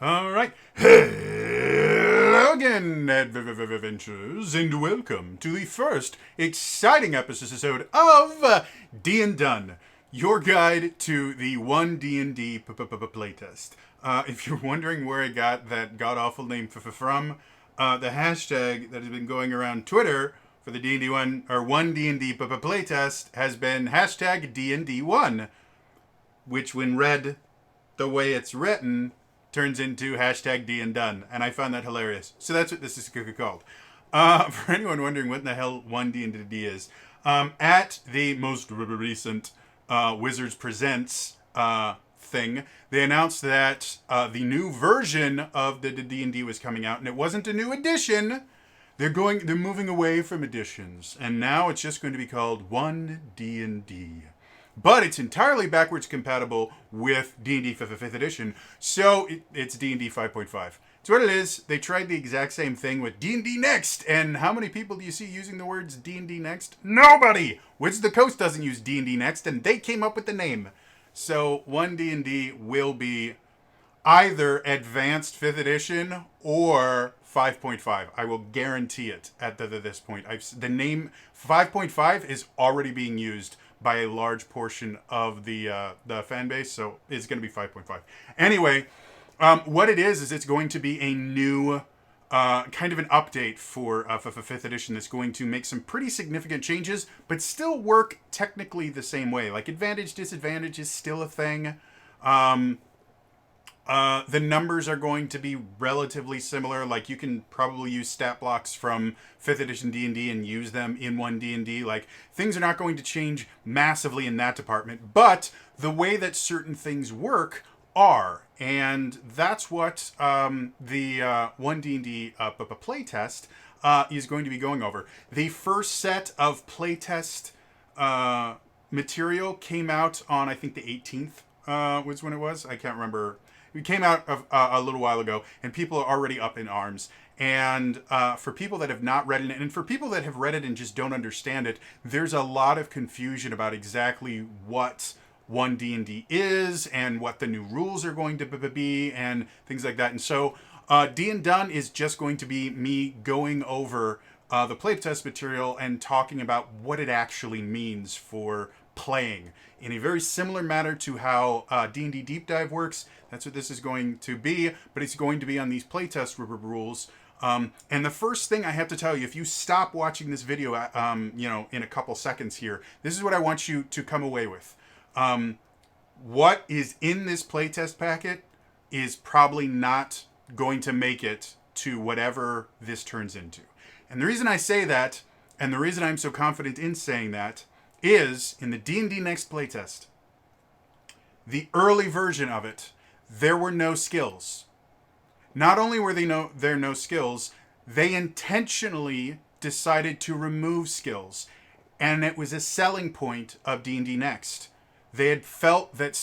All right. Hello again, adventures, and welcome to the first exciting episode of D&Done, your guide to the one D&D playtest. If you're wondering where I got that god-awful name from, the hashtag that has been going around Twitter for the D&D one or one D&D playtest has been hashtag D&D1, which when read the way it's written turns into hashtag D&Done, and I found that hilarious. So that's what this is called. For anyone wondering what the hell one D&D is, at the most recent Wizards Presents thing, they announced that the new version of the D&D was coming out, and it wasn't a new edition. They're moving away from editions, and now it's just going to be called one D&D. But it's entirely backwards compatible with D&D 5th edition, so it's D&D 5.5. It's what it is. They tried the exact same thing with D&D Next, and how many people do you see using the words D&D Next? Nobody! Wizards of the Coast doesn't use D&D Next, and they came up with the name. So one D&D will be either advanced 5th edition or 5.5. I will guarantee it at this point. The name 5.5 is already being used by a large portion of the fan base, so it's going to be 5.5. Anyway, what it is it's going to be a new kind of an update for 5th edition that's going to make some pretty significant changes, but still work technically the same way. Like advantage, disadvantage is still a thing. The numbers are going to be relatively similar. Like you can probably use stat blocks from 5th edition D&D and use them in one D&D. Like things are not going to change massively in that department, but the way that certain things work are, and that's what the one D&D playtest is going to be going over. The first set of playtest material came out on, I think, the 18th was when it was. I can't remember. It came out a little while ago, and people are already up in arms. And for people that have not read it, and for people that have read it and just don't understand it, there's a lot of confusion about exactly what one D&D is and what the new rules are going to be and things like that. And so D&Done is just going to be me going over the playtest material and talking about what it actually means for playing in a very similar manner to how D&D Deep Dive works. That's what this is going to be, but it's going to be on these playtest rules. And the first thing I have to tell you, if you stop watching this video, in a couple seconds here, this is what I want you to come away with. What is in this playtest packet is probably not going to make it to whatever this turns into. And the reason I say that, and the reason I'm so confident in saying that, is in the D&D Next playtest, the early version of it, there were no skills. Not only were there no skills, they intentionally decided to remove skills. And it was a selling point of D&D Next. They had felt that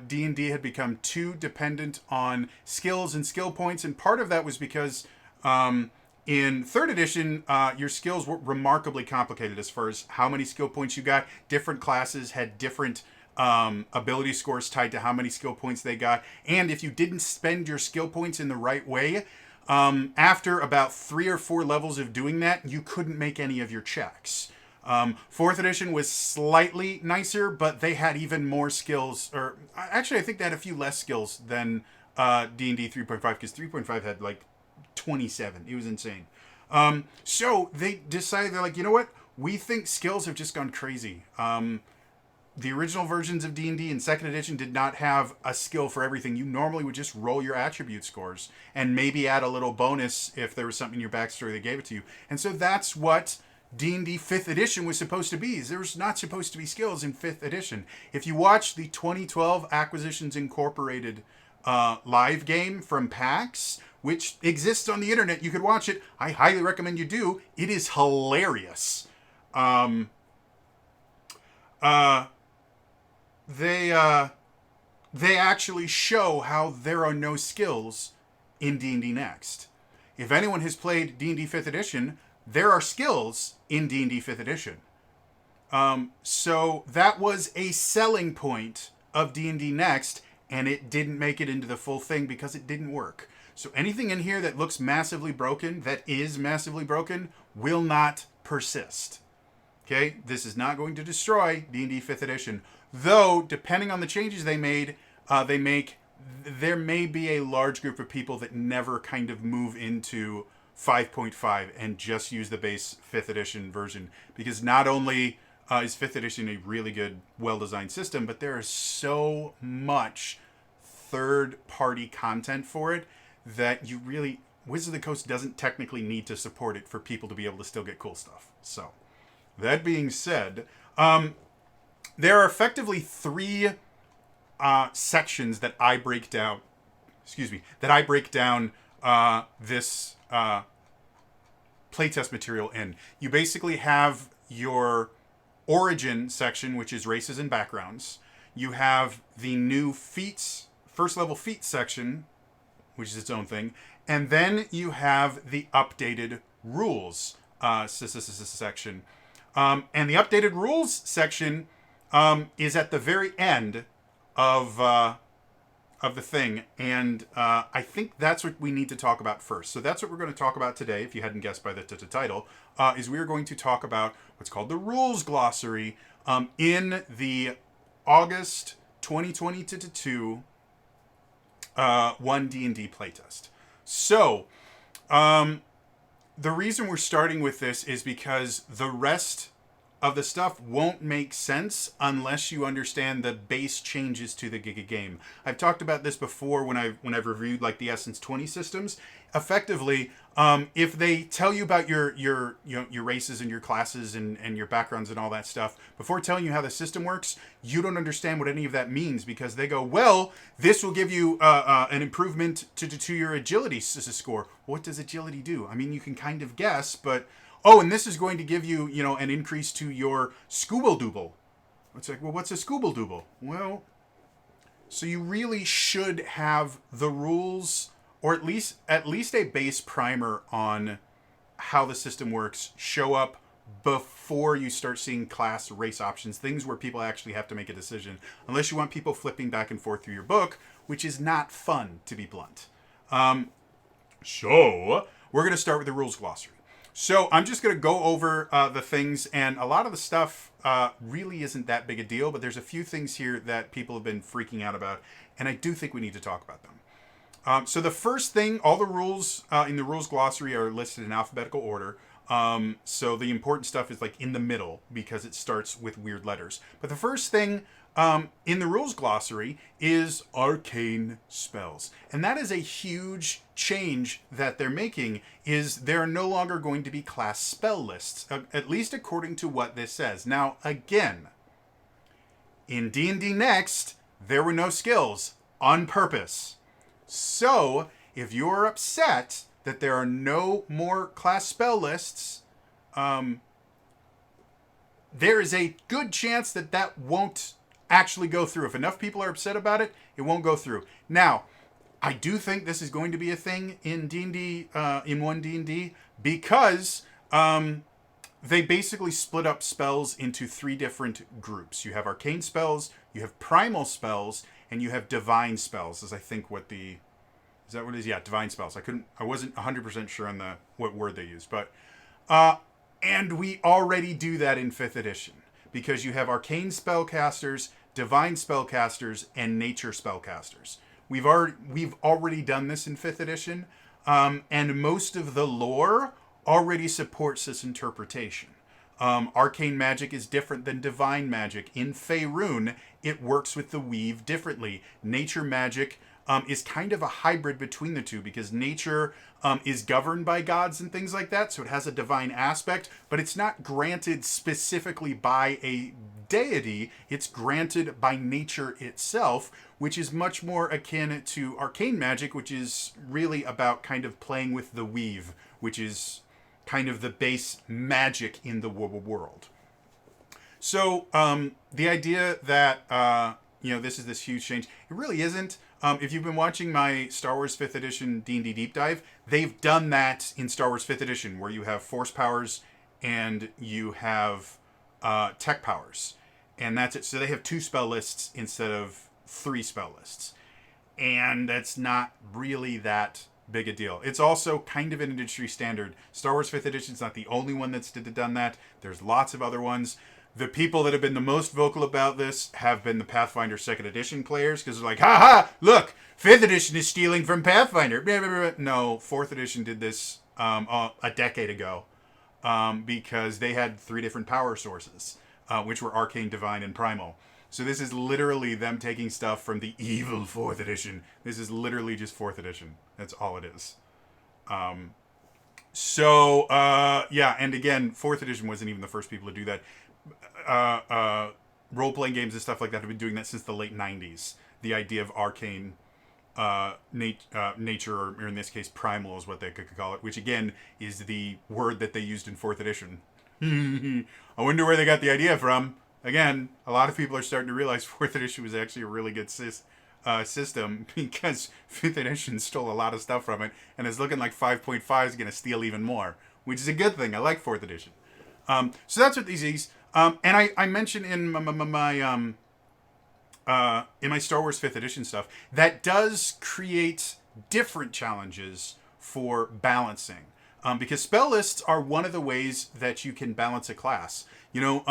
D&D had become too dependent on skills and skill points. And part of that was because in 3rd edition, your skills were remarkably complicated as far as how many skill points you got. Different classes had different ability scores tied to how many skill points they got. And if you didn't spend your skill points in the right way, after about 3 or 4 levels of doing that, you couldn't make any of your checks. 4th edition was slightly nicer, but they had even more skills. Or actually, I think they had a few less skills than D&D 3.5, because 3.5 had like 27. It was insane. So they decided, they're like, you know what? We think skills have just gone crazy. The original versions of D&D in 2nd edition did not have a skill for everything. You normally would just roll your attribute scores and maybe add a little bonus if there was something in your backstory that gave it to you. And so that's what D&D 5th edition was supposed to be. There was not supposed to be skills in 5th edition. If you watch the 2012 Acquisitions Incorporated live game from PAX, which exists on the internet, you could watch it. I highly recommend you do. It is hilarious. They actually show how there are no skills in D&D Next. If anyone has played D&D 5th edition, there are skills in D&D 5th edition. So that was a selling point of D&D Next, and it didn't make it into the full thing because it didn't work. So anything in here that looks massively broken, that is massively broken, will not persist. Okay, this is not going to destroy D&D 5th edition, though depending on the changes they made, there may be a large group of people that never kind of move into 5.5 and just use the base 5th edition version, because not only is 5th edition a really good, well-designed system, but there is so much third-party content for it that you really, Wizards of the Coast doesn't technically need to support it for people to be able to still get cool stuff. So, that being said, there are effectively 3 sections that I break down. This playtest material in. You basically have your origin section, which is races and backgrounds. You have the new feats, first level feats section, which is its own thing, and then you have the updated rules section. And the updated rules section is at the very end of the thing, and I think that's what we need to talk about first. So that's what we're going to talk about today, if you hadn't guessed by the title, is we're going to talk about what's called the Rules Glossary in the August 2022 1 D&D playtest. So, the reason we're starting with this is because the rest of the stuff won't make sense unless you understand the base changes to the game. I've talked about this before when I've reviewed like the Essence 20 systems. Effectively, if they tell you about your races and your classes and your backgrounds and all that stuff before telling you how the system works, you don't understand what any of that means, because they go, well, this will give you an improvement to your agility score. What does agility do? I mean, you can kind of guess, but oh, and this is going to give you, an increase to your Scooble-Dooble. It's like, well, what's a Scooble-Dooble? Well, so you really should have the rules, or at least a base primer on how the system works, show up before you start seeing class race options, things where people actually have to make a decision, unless you want people flipping back and forth through your book, which is not fun, to be blunt. So, we're going to start with the rules glossary. So I'm just going to go over the things, and a lot of the stuff really isn't that big a deal, but there's a few things here that people have been freaking out about, and I do think we need to talk about them. So the first thing, all the rules in the rules glossary are listed in alphabetical order. So the important stuff is like in the middle because it starts with weird letters. But the first thing in the rules glossary is arcane spells. And that is a huge change that they're making, is there are no longer going to be class spell lists, at least according to what this says. Now, again, in D&D Next, there were no skills on purpose. So, if you're upset that there are no more class spell lists, there is a good chance that won't actually go through. If enough people are upset about it, it won't go through. Now, I do think this is going to be a thing in D&D, in 1 D&D, because they basically split up spells into 3 different groups. You have arcane spells, you have primal spells, and you have divine spells, is I think what the... Is that what it is? Yeah, divine spells. I wasn't 100% sure on what word they used, but... and we already do that in 5th edition, because you have arcane spellcasters, divine spellcasters, and nature spellcasters. We've already done this in 5th edition, and most of the lore already supports this interpretation. Arcane magic is different than divine magic. In Faerun, it works with the weave differently. Nature magic is kind of a hybrid between the two, because nature is governed by gods and things like that, so it has a divine aspect, but it's not granted specifically by a deity. It's granted by nature itself, which is much more akin to arcane magic, which is really about kind of playing with the weave, which is kind of the base magic in the world. So the idea that this is this huge change, it really isn't. If you've been watching my Star Wars 5th Edition D&D Deep Dive, they've done that in Star Wars 5th Edition, where you have force powers and you have tech powers. And that's it. So they have 2 spell lists instead of 3 spell lists. and that's not really that big a deal. It's also kind of an industry standard. Star Wars 5th Edition is not the only one that's done that. There's lots of other ones. The people that have been the most vocal about this have been the Pathfinder 2nd Edition players, because they're like, ha ha, look, 5th Edition is stealing from Pathfinder. No, 4th Edition did this a decade ago, because they had 3 different power sources, which were Arcane, Divine, and Primal. So this is literally them taking stuff from the evil 4th Edition. This is literally just 4th Edition. That's all it is. Yeah, and again, 4th Edition wasn't even the first people to do that. Role-playing games and stuff like that have been doing that since the late 90s. The idea of arcane nature, or in this case, primal is what they could call it, which again is the word that they used in 4th Edition. I wonder where they got the idea from. Again, a lot of people are starting to realize 4th Edition was actually a really good system, because 5th Edition stole a lot of stuff from it, and it's looking like 5.5 is going to steal even more, which is a good thing. I like 4th Edition. So that's what these is. And I mentioned in my Star Wars 5th Edition stuff, that does create different challenges for balancing. Because spell lists are one of the ways that you can balance a class. You know,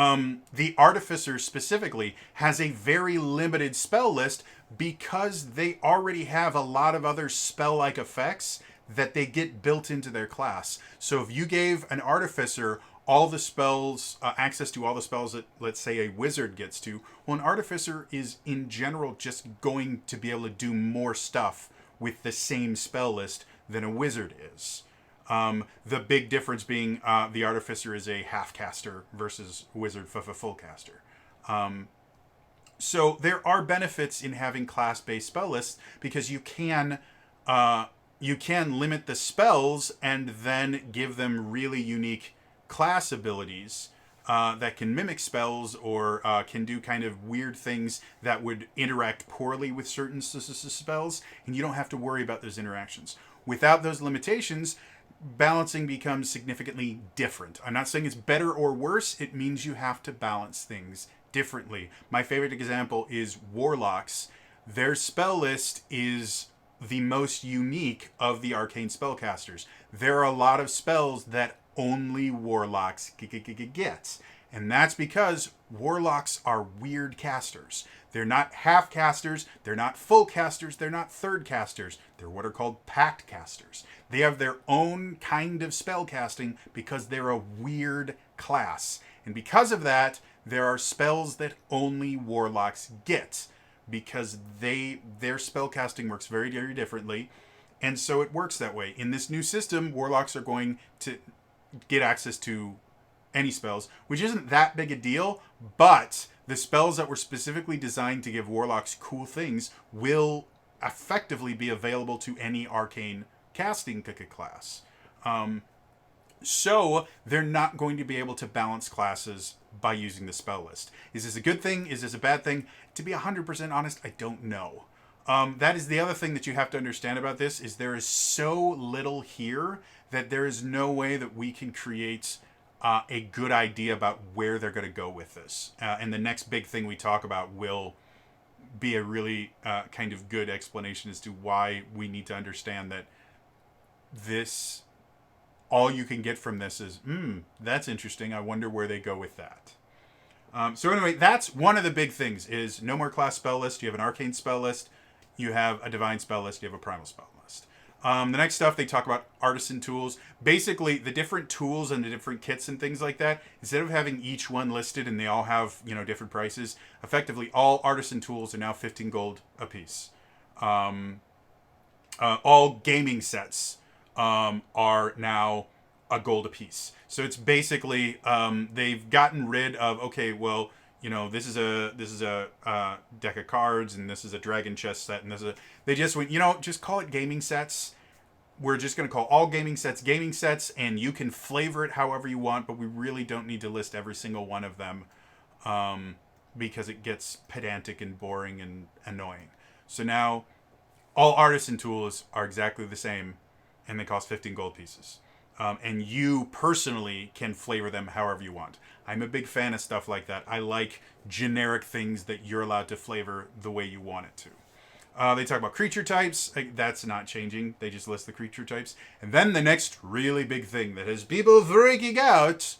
the Artificer specifically has a very limited spell list because they already have a lot of other spell-like effects that they get built into their class. So if you gave an Artificer all the spells, access to all the spells that, let's say, a wizard gets to, well, an Artificer is, in general, just going to be able to do more stuff with the same spell list than a wizard is. The big difference being the Artificer is a half caster versus wizard full caster. So there are benefits in having class-based spell lists, because you can limit the spells and then give them really unique class abilities that can mimic spells, or can do kind of weird things that would interact poorly with certain spells, and you don't have to worry about those interactions. Without those limitations, balancing becomes significantly different. I'm not saying it's better or worse. It means you have to balance things differently. My favorite example is Warlocks. Their spell list is the most unique of the arcane spellcasters. There are a lot of spells that only Warlocks get. And that's because Warlocks are weird casters. They're not half casters, they're not full casters, they're not third casters. They're what are called pact casters. They have their own kind of spell casting because they're a weird class. And because of that, there are spells that only Warlocks get, because their spell casting works very, very differently. And so it works that way. In this new system, Warlocks are going to get access to any spells, which isn't that big a deal, but the spells that were specifically designed to give Warlocks cool things will effectively be available to any arcane casting class. So they're not going to be able to balance classes by using the spell list. Is this a good thing? Is this a bad thing? To be 100% honest, I don't know. That is the other thing that you have to understand about this, is there is so little here that there is no way that we can create a good idea about where they're going to go with this. And the next big thing we talk about will be a really kind of good explanation as to why we need to understand that this, all you can get from this is, that's interesting. I wonder where they go with that. So anyway, that's one of the big things, is no more class spell list. You have an arcane spell list. You have a divine spell list. You have a primal spell list. The next stuff, they talk about artisan tools. Basically, the different tools and the different kits and things like that, instead of having each one listed and they all have, different prices, effectively all artisan tools are now 15 gold a piece. All gaming sets are now a gold a piece. So it's basically, they've gotten rid of, okay, well, this is a deck of cards, and this is a dragon chest set, and they just went, just call it gaming sets. We're just going to call all gaming sets, and you can flavor it however you want, but we really don't need to list every single one of them, because it gets pedantic and boring and annoying. So now all artisan tools are exactly the same, and they cost 15 gold pieces. And you personally can flavor them however you want. I'm a big fan of stuff like that. I like generic things that you're allowed to flavor the way you want it to. They talk about creature types. That's not changing. They just list the creature types. And then the next really big thing that has people freaking out,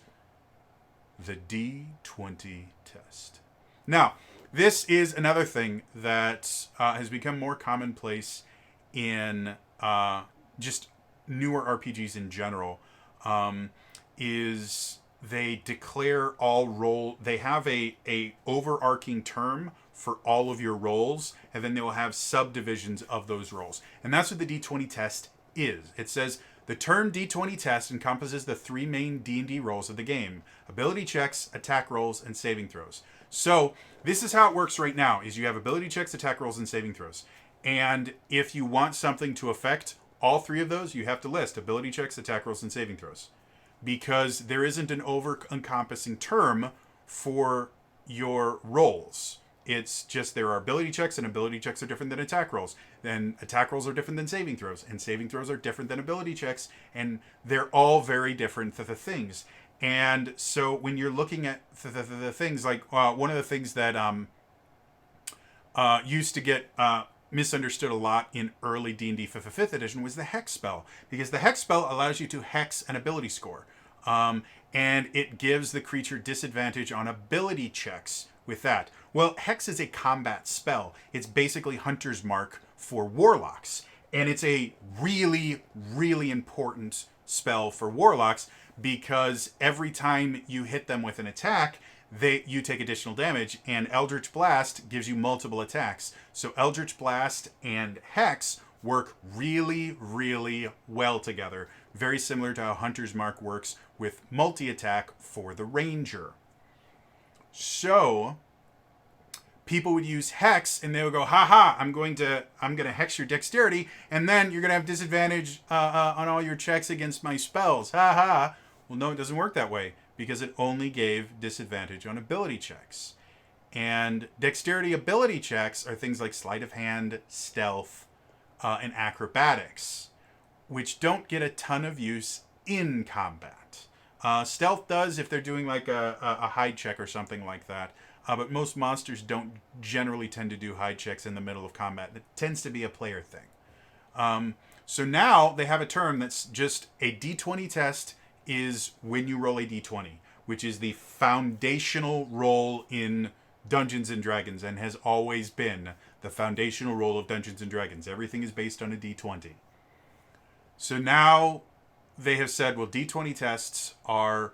the D20 test. Now, this is another thing that has become more commonplace in just newer RPGs in general. Is they declare all role. They have a overarching term for all of your roles, and then they will have subdivisions of those roles. And that's what the D20 test is. It says the term D20 test encompasses the three main D&D roles of the game: ability checks, attack rolls, and saving throws. So this is how it works right now: is you have ability checks, attack rolls, and saving throws. And if you want something to affect all three of those, you have to list ability checks, attack rolls, and saving throws, because there isn't an over-encompassing term for your roles. It's just there are ability checks, and ability checks are different than attack rolls. Then attack rolls are different than saving throws, and saving throws are different than ability checks, and they're all very different things. And so when you're looking at the things, like one of the things that used to get misunderstood a lot in early D&D 5th edition was the hex spell, because the hex spell allows you to hex an ability score, and it gives the creature disadvantage on ability checks with that. Well, hex is a combat spell. It's basically Hunter's Mark for warlocks, and it's a really, really important spell for warlocks, because every time you hit them with an attack, you take additional damage, and Eldritch Blast gives you multiple attacks. So Eldritch Blast and Hex work really, really well together. Very similar to how Hunter's Mark works with multi-attack for the Ranger. So people would use Hex, and they would go, haha, I'm gonna hex your dexterity, and then you're gonna have disadvantage on all your checks against my spells. Haha. Well, no, it doesn't work that way, because it only gave disadvantage on ability checks. And dexterity ability checks are things like sleight of hand, stealth, and acrobatics, which don't get a ton of use in combat. Stealth does if they're doing like a hide check or something like that. But most monsters don't generally tend to do hide checks in the middle of combat. It tends to be a player thing. So now they have a term that's just a D20 test is when you roll a D20, which is the foundational roll in Dungeons and Dragons, and has always been the foundational roll of Dungeons and Dragons. Everything is based on a D20. So now they have said, well, D20 tests are,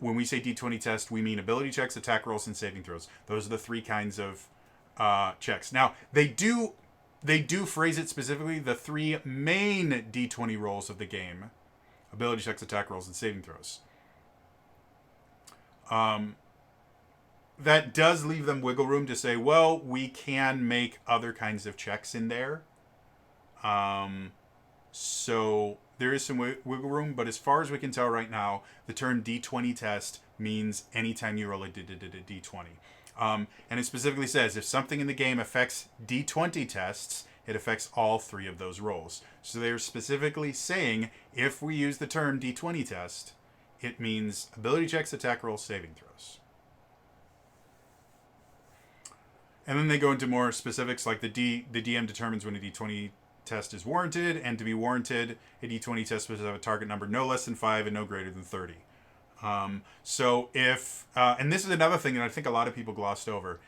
when we say D20 test, we mean ability checks, attack rolls, and saving throws. Those are the three kinds of checks. Now, they do phrase it specifically, the three main D20 rolls of the game: ability checks, attack rolls, and saving throws. That does leave them wiggle room to say, well, we can make other kinds of checks in there. So there is some wiggle room, but as far as we can tell right now, the term D20 test means anytime you roll a D20. And it specifically says if something in the game affects D20 tests, it affects all three of those rolls. So they're specifically saying if we use the term D20 test, it means ability checks, attack rolls, saving throws. And then they go into more specifics, like the DM determines when a D20 test is warranted, and to be warranted, a D20 test must have a target number no less than 5 and no greater than 30. So if, and this is another thing that I think a lot of people glossed over.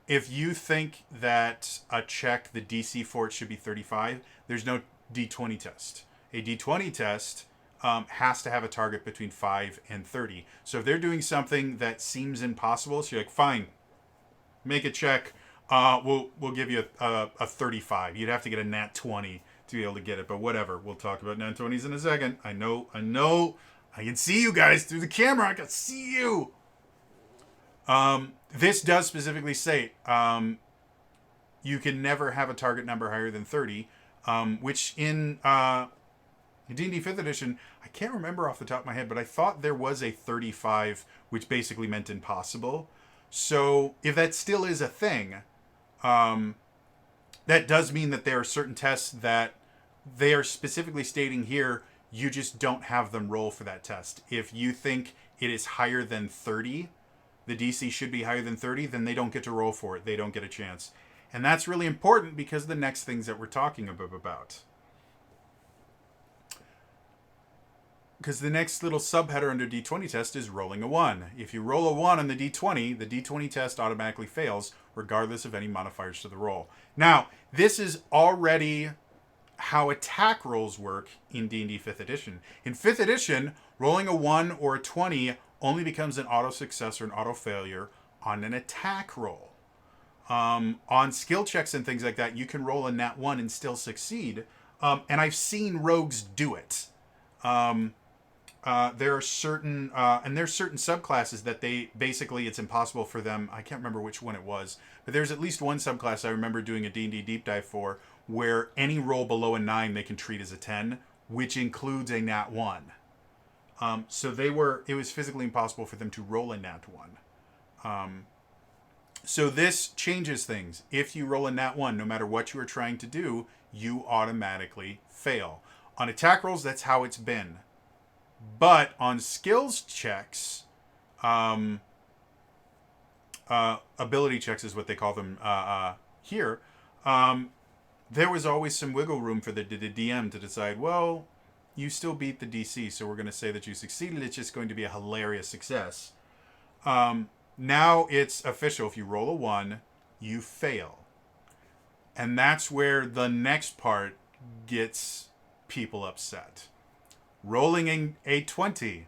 If you think that a check, the DC for it should be 35, there's no D20 test. A D20 test has to have a target between 5 and 30. So if they're doing something that seems impossible, so you're like, fine, make a check. We'll give you a 35. You'd have to get a nat 20 to be able to get it, but whatever. We'll talk about nat 20s in a second. I know. I can see you guys through the camera. I can see you. This does specifically say you can never have a target number higher than 30, which in D&D 5th edition, I can't remember off the top of my head, but I thought there was a 35, which basically meant impossible. So if that still is a thing, that does mean that there are certain tests that they are specifically stating here, you just don't have them roll for that test. If you think it is higher than 30, the DC should be higher than 30, then they don't get to roll for it. They don't get a chance. And that's really important because the next things that we're talking about. Because the next little subheader under D20 test is rolling a 1. If you roll a 1 on the D20 test automatically fails, regardless of any modifiers to the roll. Now, this is already how attack rolls work in D&D 5th edition. In 5th edition, rolling a 1 or a 20 only becomes an auto success or an auto failure on an attack roll. On skill checks and things like that, you can roll a nat 1 and still succeed. And I've seen rogues do it. There are certain subclasses that they basically, it's impossible for them. I can't remember which one it was, but there's at least one subclass I remember doing a D&D deep dive for, where any roll below a 9 they can treat as a 10, which includes a nat 1. So it was physically impossible for them to roll a nat 1. So this changes things. If you roll a nat 1, no matter what you are trying to do, you automatically fail. On attack rolls, that's how it's been. But on skills checks, ability checks is what they call them here, there was always some wiggle room for the DM to decide, well, you still beat the DC, so we're going to say that you succeeded. It's just going to be a hilarious success. Now it's official. If you roll a 1, you fail. And that's where the next part gets people upset. Rolling a 20.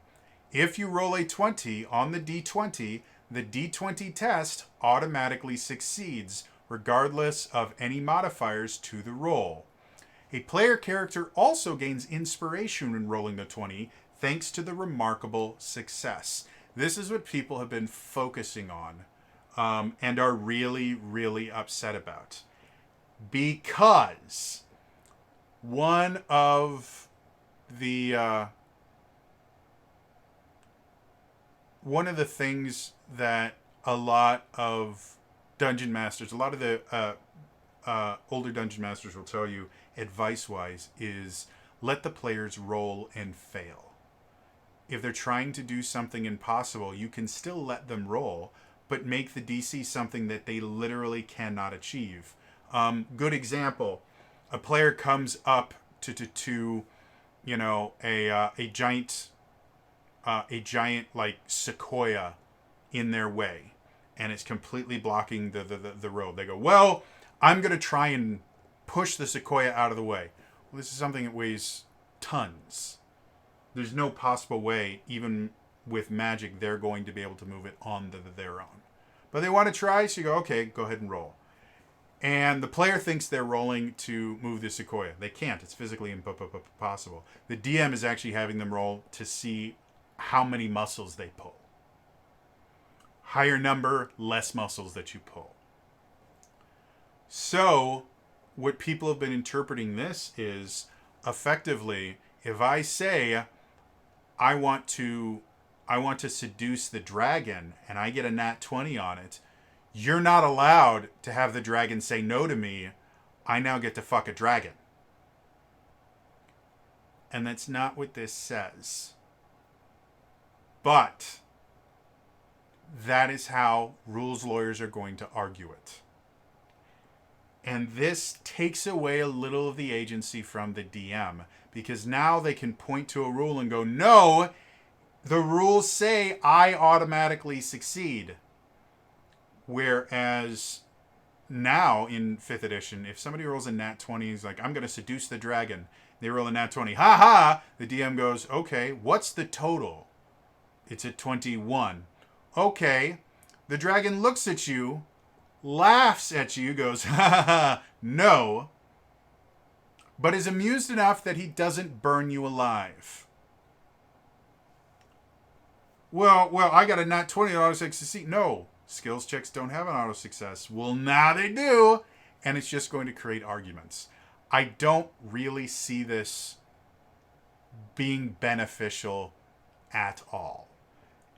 If you roll a 20 on the D20, the D20 test automatically succeeds, regardless of any modifiers to the roll. A player character also gains inspiration when rolling the 20, thanks to the remarkable success. This is what people have been focusing on, and are really, really upset about. Because one of the things that a lot of dungeon masters, a lot of the older dungeon masters will tell you, advice-wise, is let the players roll and fail. If they're trying to do something impossible, you can still let them roll, but make the DC something that they literally cannot achieve. Good example, a player comes up to you know, a giant like sequoia in their way, and it's completely blocking the road. They go, well, I'm going to try and push the sequoia out of the way. Well, this is something that weighs tons. There's no possible way, even with magic, they're going to be able to move it on their own. But they want to try, so you go, okay, go ahead and roll. And the player thinks they're rolling to move the sequoia. They can't. It's physically impossible. The DM is actually having them roll to see how many muscles they pull. Higher number, less muscles that you pull. So, what people have been interpreting this is, effectively, if I say, I want to seduce the dragon, and I get a nat 20 on it, you're not allowed to have the dragon say no to me. I now get to fuck a dragon. And that's not what this says. But that is how rules lawyers are going to argue it. And this takes away a little of the agency from the DM, because now they can point to a rule and go, no, the rules say I automatically succeed. Whereas now in 5th edition, if somebody rolls a nat 20, he's like, I'm going to seduce the dragon. They roll a nat 20. Ha ha! The DM goes, okay, what's the total? It's at 21. Okay. The dragon looks at you, laughs at you, goes, ha ha ha, no, but is amused enough that he doesn't burn you alive. Well, I got a nat 20 auto succeed. No, skills checks don't have an auto success. Well, now they do, and it's just going to create arguments. I don't really see this being beneficial at all.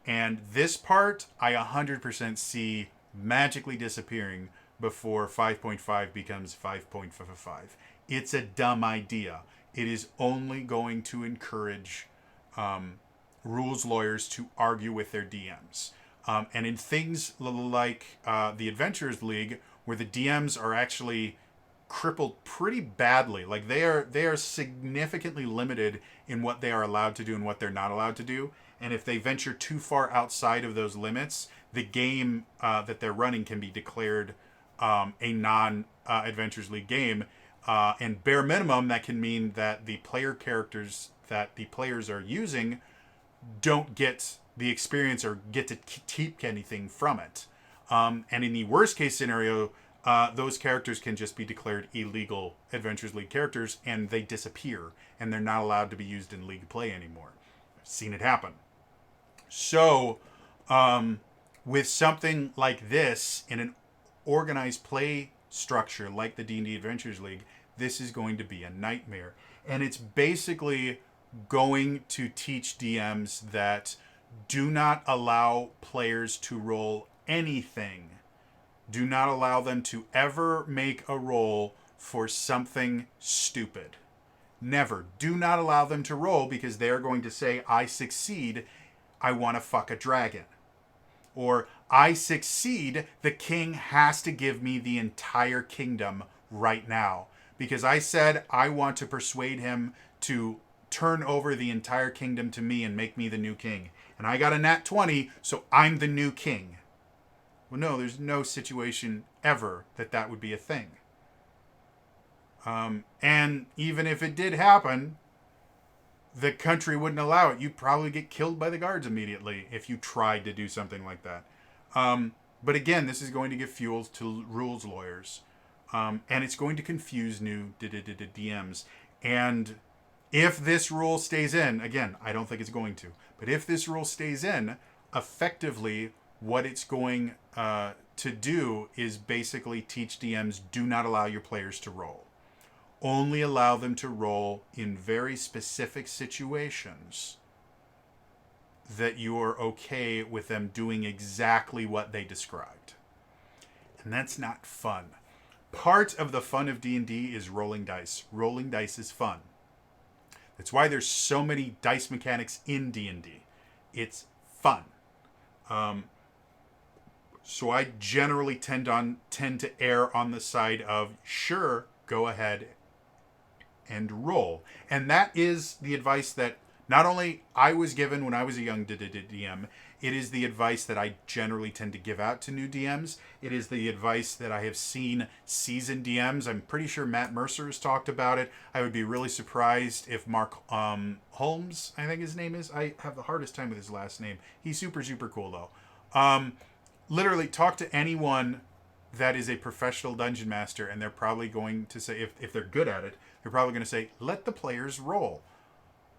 And this part, I 100% see magically disappearing before 5.5 becomes 5.55. It's a dumb idea. It is only going to encourage rules lawyers to argue with their DMs. And in things like the Adventurers League, where the DMs are actually crippled pretty badly, like they are significantly limited in what they are allowed to do and what they're not allowed to do. And if they venture too far outside of those limits, the game that they're running can be declared a non-Adventures League game. And bare minimum, that can mean that the player characters that the players are using don't get the experience or get to keep anything from it. And in the worst case scenario, those characters can just be declared illegal Adventures League characters and they disappear and they're not allowed to be used in league play anymore. I've seen it happen. So, with something like this in an organized play structure like the D&D Adventures League, this is going to be a nightmare. And it's basically going to teach DMs that do not allow players to roll anything. Do not allow them to ever make a roll for something stupid. Never. Do not allow them to roll because they're going to say, I succeed, I want to fuck a dragon. Or, I succeed, the king has to give me the entire kingdom right now. Because I said I want to persuade him to turn over the entire kingdom to me and make me the new king. And I got a nat 20, so I'm the new king. Well, no, there's no situation ever that would be a thing. And even if it did happen, the country wouldn't allow it. You'd probably get killed by the guards immediately if you tried to do something like that. But again, this is going to give fuel to rules lawyers. And it's going to confuse new DMs. And if this rule stays in, again, I don't think it's going to, but if this rule stays in, effectively what it's going to do is basically teach DMs, do not allow your players to roll. Only allow them to roll in very specific situations that you are okay with them doing exactly what they described. And that's not fun. Part of the fun of D&D is rolling dice. Rolling dice is fun. That's why there's so many dice mechanics in D&D. It's fun. So I generally tend to err on the side of, sure, go ahead and roll. And that is the advice that not only I was given when I was a young DM, it is the advice that I generally tend to give out to new DMs. It is the advice that I have seen seasoned DMs. I'm pretty sure Matt Mercer has talked about it. I would be really surprised if Mark Holmes, I think his name is. I have the hardest time with his last name. He's super, super cool, though. Literally, talk to anyone that is a professional dungeon master, and they're probably going to say, if they're good at it, they're probably going to say, let the players roll.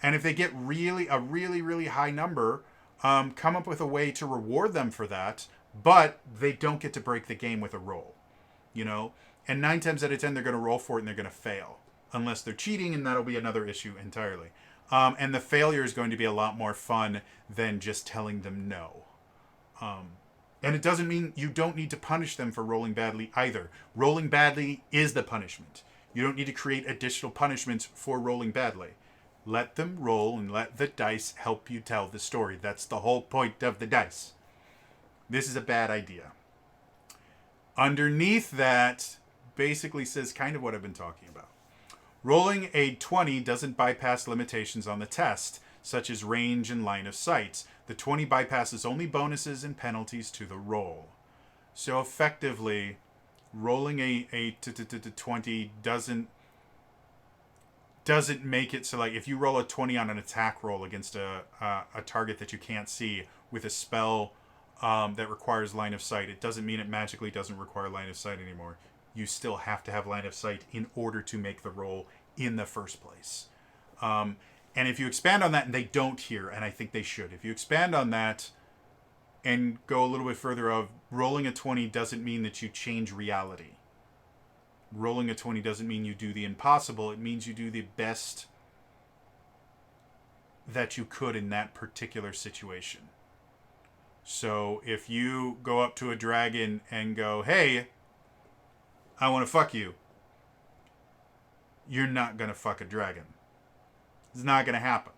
And if they get a really high number, come up with a way to reward them for that, but they don't get to break the game with a roll, you know? And 9 times out of 10, they're going to roll for it and they're going to fail. Unless they're cheating, and that'll be another issue entirely. And the failure is going to be a lot more fun than just telling them no. And it doesn't mean you don't need to punish them for rolling badly either. Rolling badly is the punishment. You don't need to create additional punishments for rolling badly. Let them roll and let the dice help you tell the story. That's the whole point of the dice. This is a bad idea. Underneath that basically says kind of what I've been talking about. Rolling a 20 doesn't bypass limitations on the test, such as range and line of sight. The 20 bypasses only bonuses and penalties to the roll. So effectively, rolling a 20 doesn't make it so, like, if you roll a 20 on an attack roll against a target that you can't see with a spell that requires line of sight, it doesn't mean it magically doesn't require line of sight anymore. You still have to have line of sight in order to make the roll in the first place. And if you expand on that, and they don't here, and I think they should, if you expand on that and go a little bit further of rolling a 20 doesn't mean that you change reality. Rolling a 20 doesn't mean you do the impossible. It means you do the best that you could in that particular situation. So if you go up to a dragon and go, hey, I want to fuck you, you're not going to fuck a dragon. It's not going to happen.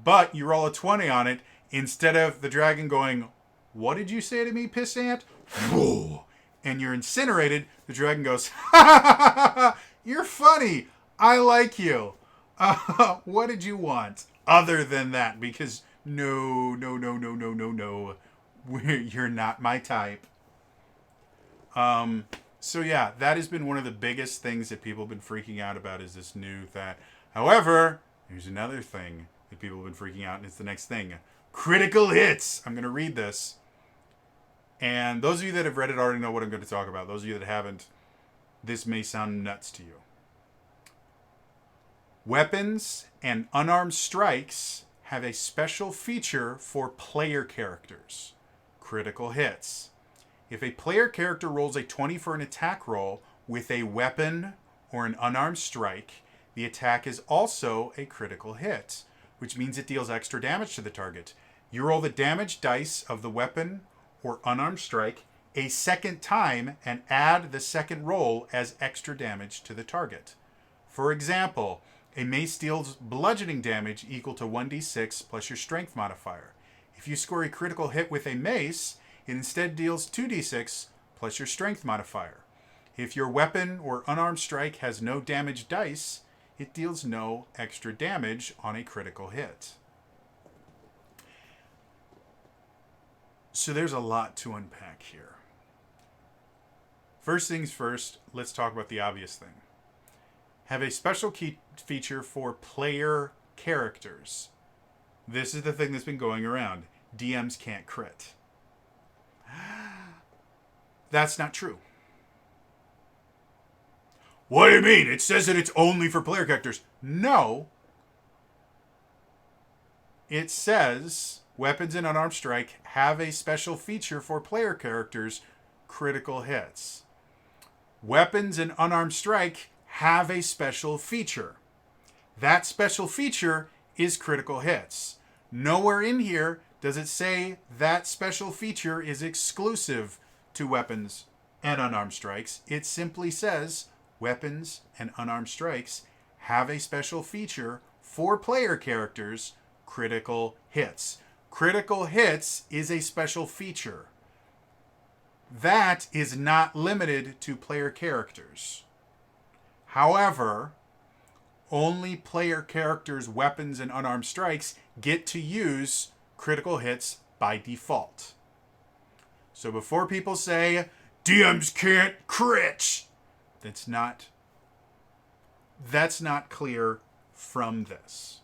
But you roll a 20 on it, instead of the dragon going, What did you say to me, pissant? And you're incinerated. The dragon goes, ha ha ha ha! You're funny. I like you. What did you want other than that? Because no, no, no, no, no, no, no. You're not my type. So yeah, that has been one of the biggest things that people have been freaking out about is this new that. However, here's another thing that people have been freaking out, and it's the next thing. Critical hits. I'm going to read this. And those of you that have read it already know what I'm going to talk about. Those of you that haven't, this may sound nuts to you. Weapons and unarmed strikes have a special feature for player characters. Critical hits. If a player character rolls a 20 for an attack roll with a weapon or an unarmed strike, the attack is also a critical hit, which means it deals extra damage to the target. You roll the damage dice of the weapon or unarmed strike a second time and add the second roll as extra damage to the target. For example, a mace deals bludgeoning damage equal to 1d6 plus your strength modifier. If you score a critical hit with a mace, it instead deals 2d6 plus your strength modifier. If your weapon or unarmed strike has no damage dice, it deals no extra damage on a critical hit. So there's a lot to unpack here. First things first, let's talk about the obvious thing. Have a special key feature for player characters. This is the thing that's been going around. DMs can't crit. That's not true. What do you mean? It says that it's only for player characters. No. It says weapons and unarmed strike have a special feature for player characters, critical hits. Weapons and unarmed strike have a special feature. That special feature is critical hits. Nowhere in here does it say that special feature is exclusive to weapons and unarmed strikes. It simply says weapons and unarmed strikes have a special feature for player characters, critical hits. Critical hits is a special feature. That is not limited to player characters. However, only player characters' weapons and unarmed strikes get to use critical hits by default. So before people say, DMs can't crit, that's not clear from this.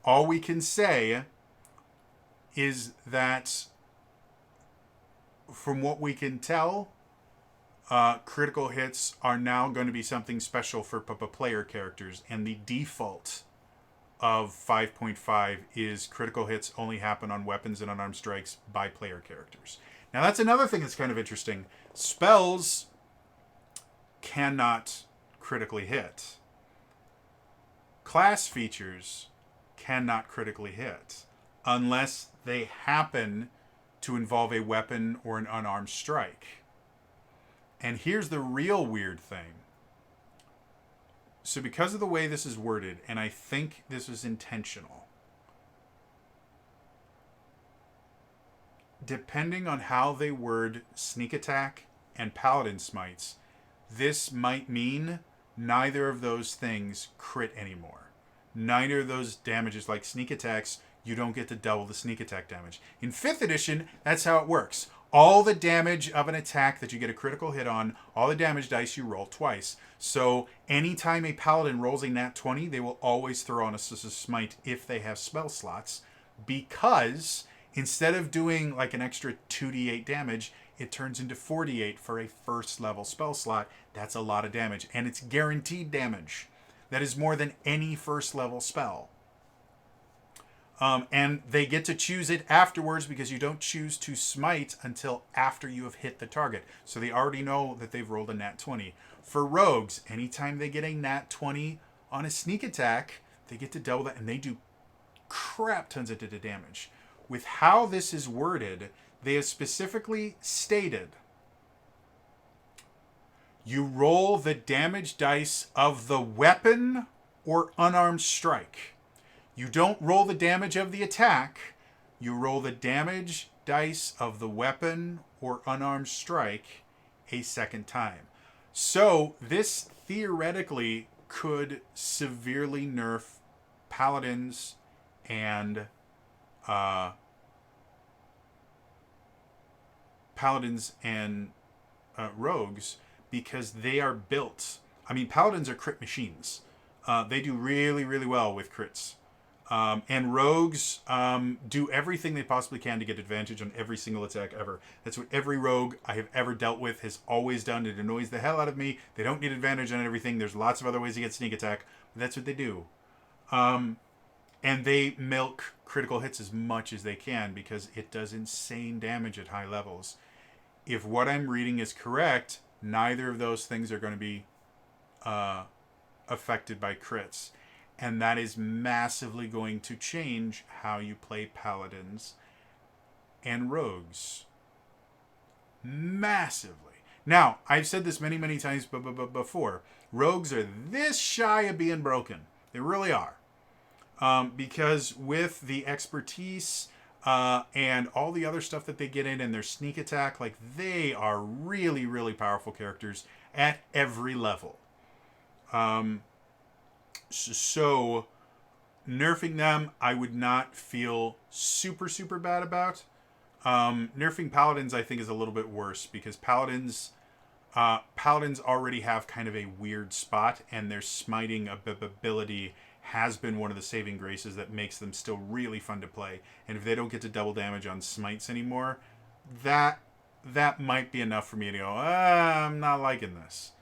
All we can say is that from what we can tell, critical hits are now going to be something special for player characters, and the default of 5.5 is critical hits only happen on weapons and unarmed strikes by player characters. Now that's another thing that's kind of interesting. Spells cannot critically hit. Class features cannot critically hit unless they happen to involve a weapon or an unarmed strike. And here's the real weird thing. So because of the way this is worded, and I think this is intentional, depending on how they word sneak attack and paladin smites, this might mean neither of those things crit anymore. Neither of those damages, like sneak attacks, you don't get to double the sneak attack damage. In 5th edition, that's how it works. All the damage of an attack that you get a critical hit on, all the damage dice you roll twice. So anytime a paladin rolls a nat 20, they will always throw on a smite if they have spell slots, because instead of doing like an extra 2d8 damage, it turns into 4d8 for a first level spell slot. That's a lot of damage, and it's guaranteed damage. That is more than any first level spell. And they get to choose it afterwards because you don't choose to smite until after you have hit the target. So they already know that they've rolled a nat 20. For rogues, anytime they get a nat 20 on a sneak attack, they get to double that, and they do crap tons of damage. With how this is worded, they have specifically stated you roll the damage dice of the weapon or unarmed strike. You don't roll the damage of the attack. You roll the damage dice of the weapon or unarmed strike a second time. So this theoretically could severely nerf paladins and uh, rogues, because they are built. I mean, paladins are crit machines. They do really, really well with crits. And rogues do everything they possibly can to get advantage on every single attack ever. That's what every rogue I have ever dealt with has always done. It annoys the hell out of me. They don't need advantage on everything. There's lots of other ways to get sneak attack, but that's what they do. And they milk critical hits as much as they can because it does insane damage at high levels. If what I'm reading is correct, neither of those things are going to be affected by crits. And that is massively going to change how you play paladins and rogues. Massively. Now, I've said this many, many times before. Rogues are this shy of being broken. They really are. Because with the expertise and all the other stuff that they get in and their sneak attack, like, they are really, really powerful characters at every level. So nerfing them, I would not feel super, super bad about. Nerfing paladins, I think, is a little bit worse because paladins already have kind of a weird spot, and their smiting ability has been one of the saving graces that makes them still really fun to play. And if they don't get to double damage on smites anymore, that might be enough for me to go, I'm not liking this.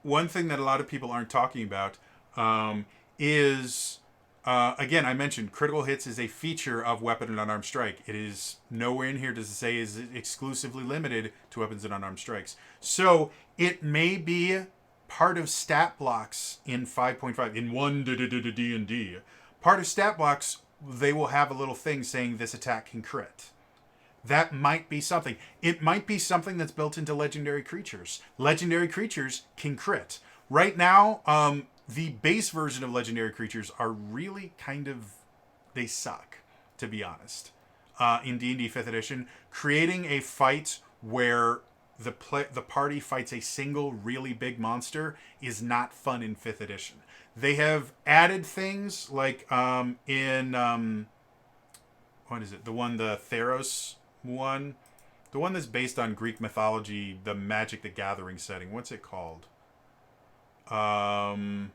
One thing that a lot of people aren't talking about is, again, I mentioned critical hits is a feature of weapon and unarmed strike. It is nowhere in here does it say is exclusively limited to weapons and unarmed strikes. So it may be part of stat blocks in 5.5, in 1 D&D. Part of stat blocks, they will have a little thing saying this attack can crit. That might be something. It might be something that's built into legendary creatures. Legendary creatures can crit. Right now, the base version of legendary creatures are really kind of... they suck, to be honest. In D&D 5th edition, creating a fight where the party fights a single really big monster is not fun in 5th edition. They have added things like in... what is it? The Theros one, the one that's based on Greek mythology, the Magic the Gathering setting. What's it called? Of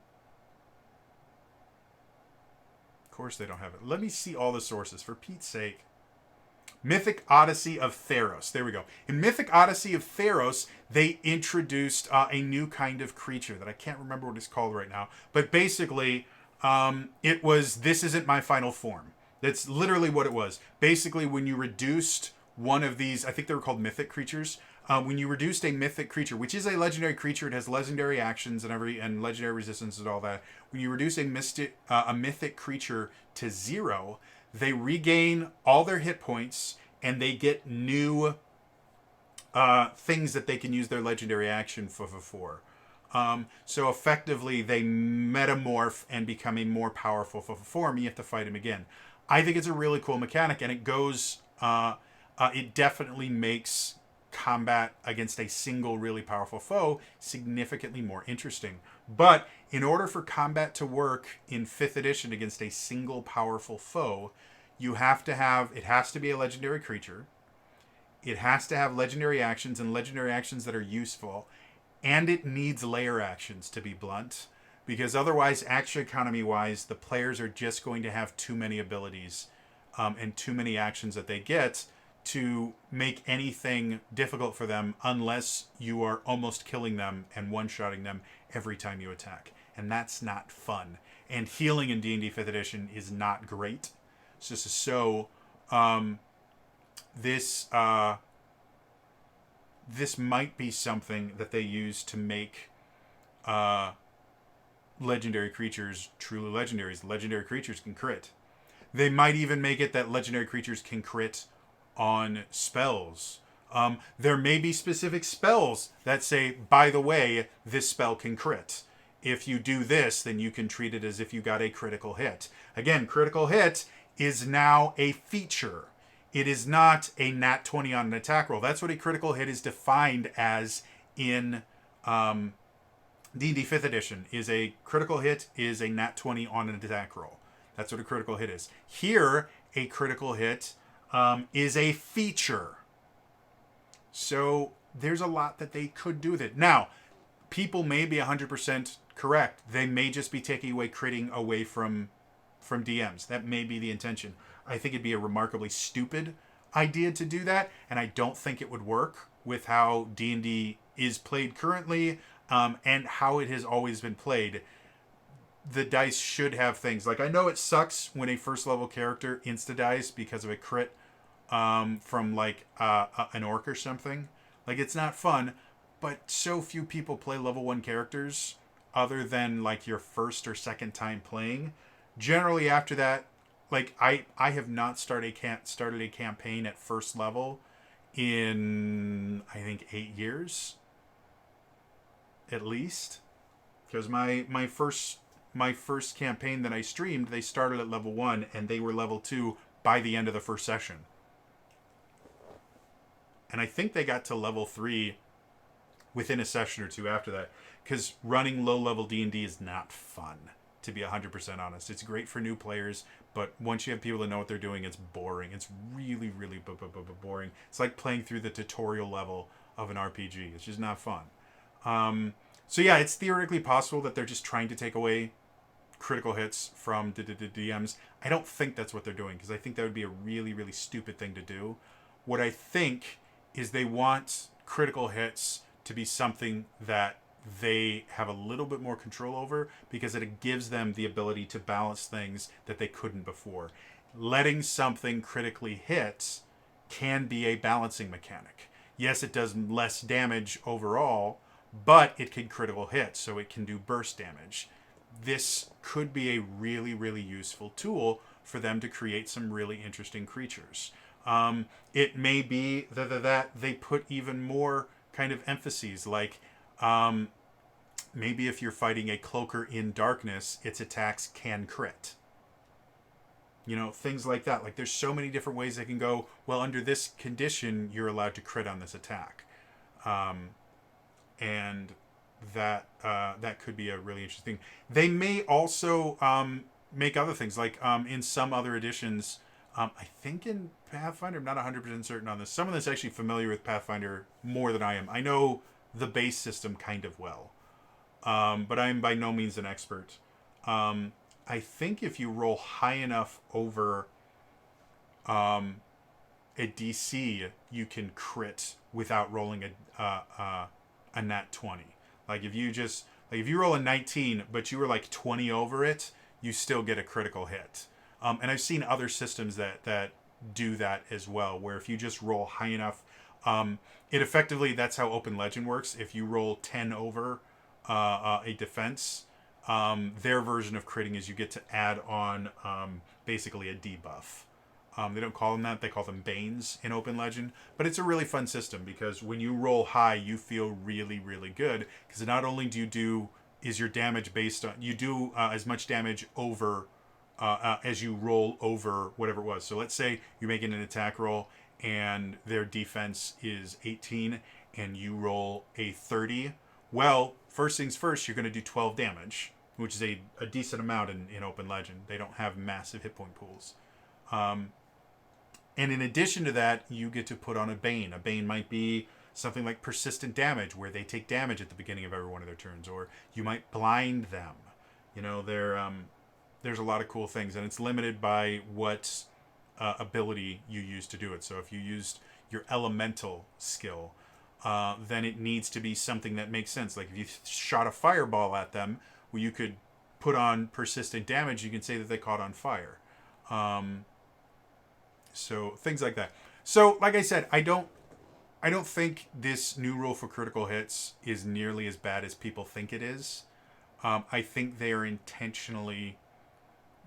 course they don't have it. Let me see all the sources, for Pete's sake. Mythic Odyssey of Theros. There we go. In Mythic Odyssey of Theros, they introduced a new kind of creature that I can't remember what it's called right now. But basically, it was, this isn't my final form. That's literally what it was. Basically, when you reduced one of these, I think they were called mythic creatures. When you reduced a mythic creature, which is a legendary creature, it has legendary actions and legendary resistance and all that. When you reduce a mythic creature to 0, they regain all their hit points and they get new things that they can use their legendary action for. So effectively, they metamorph and become a more powerful form. You have to fight him again. I think it's a really cool mechanic, and it goes... it definitely makes combat against a single really powerful foe significantly more interesting. But in order for combat to work in 5th edition against a single powerful foe, it has to be a legendary creature. It has to have legendary actions and legendary actions that are useful. And it needs layer actions, to be blunt. Because otherwise, action economy-wise, the players are just going to have too many abilities and too many actions that they get to make anything difficult for them unless you are almost killing them and one-shotting them every time you attack. And that's not fun. And healing in D&D 5th edition is not great. So this might be something that they use to make legendary creatures truly legendaries. Legendary creatures can crit. They might even make it that legendary creatures can crit on spells. There may be specific spells that say, by the way, this spell can crit. if you do this, then you can treat it as if you got a critical hit. Again, critical hit is now a feature. It is not a nat 20 on an attack roll. That's what a critical hit is defined as in D&D 5th edition. Is a critical hit is a nat 20 on an attack roll. That's what a critical hit is. Here, a critical hit is a feature. So there's a lot that they could do with it. Now, people may be 100% correct. They may just be taking away critting away from DMs. That may be the intention. I think it'd be a remarkably stupid idea to do that, and I don't think it would work with how D&D is played currently and how it has always been played. The dice should have things like, I know it sucks when a first level character insta-dies because of a crit from like an orc or something. Like, it's not fun, but so few people play level 1 characters other than like your first or second time playing. Generally after that, like I have not started a campaign at first level in I think 8 years at least, because my first campaign that I streamed, they started at level 1 and they were level 2 by the end of the first session. And I think they got to level 3 within a session or two after that, because running low level D&D is not fun, to be 100% honest. It's great for new players, but once you have people that know what they're doing, it's boring. It's really, really boring. It's like playing through the tutorial level of an RPG. It's just not fun. So yeah, it's theoretically possible that they're just trying to take away critical hits from the DMs. I don't think that's what they're doing, because I think that would be a really, really stupid thing to do. What I think is they want critical hits to be something that they have a little bit more control over, because it gives them the ability to balance things that they couldn't before. Letting something critically hit can be a balancing mechanic. Yes, it does less damage overall, but it can critical hit, so it can do burst damage. This could be a really, really useful tool for them to create some really interesting creatures. It may be that they put even more kind of emphases, like maybe if you're fighting a cloaker in darkness, its attacks can crit. You know, things like that. Like, there's so many different ways they can go, well, under this condition, you're allowed to crit on this attack. And that could be a really interesting thing. They may also make other things, like in some other editions, I think in Pathfinder, I'm not 100% certain on this. Someone that's actually familiar with Pathfinder more than I am. I know the base system kind of well, but I'm by no means an expert. I think if you roll high enough over a DC, you can crit without rolling a nat 20. Like, if you roll a 19, but you were like 20 over it, you still get a critical hit. And I've seen other systems that do that as well, where if you just roll high enough, it effectively, that's how Open Legend works. If you roll 10 over a defense, their version of critting is you get to add on basically a debuff. They don't call them that. They call them Banes in Open Legend. But it's a really fun system, because when you roll high, you feel really, really good. Because not only is your damage based on, you do as much damage over as you roll over whatever it was. So let's say you're making an attack roll and their defense is 18 and you roll a 30. Well, first things first, you're going to do 12 damage, which is a decent amount in Open Legend. They don't have massive hit point pools. And in addition to that, you get to put on a Bane. A Bane might be something like persistent damage, where they take damage at the beginning of every one of their turns, or you might blind them. You know, there's a lot of cool things, and it's limited by what ability you use to do it. So if you used your elemental skill, then it needs to be something that makes sense. Like if you shot a fireball at them, well, you could put on persistent damage. You can say that they caught on fire. So things like that. So like I said, I don't think this new rule for critical hits is nearly as bad as people think it is. I think they are intentionally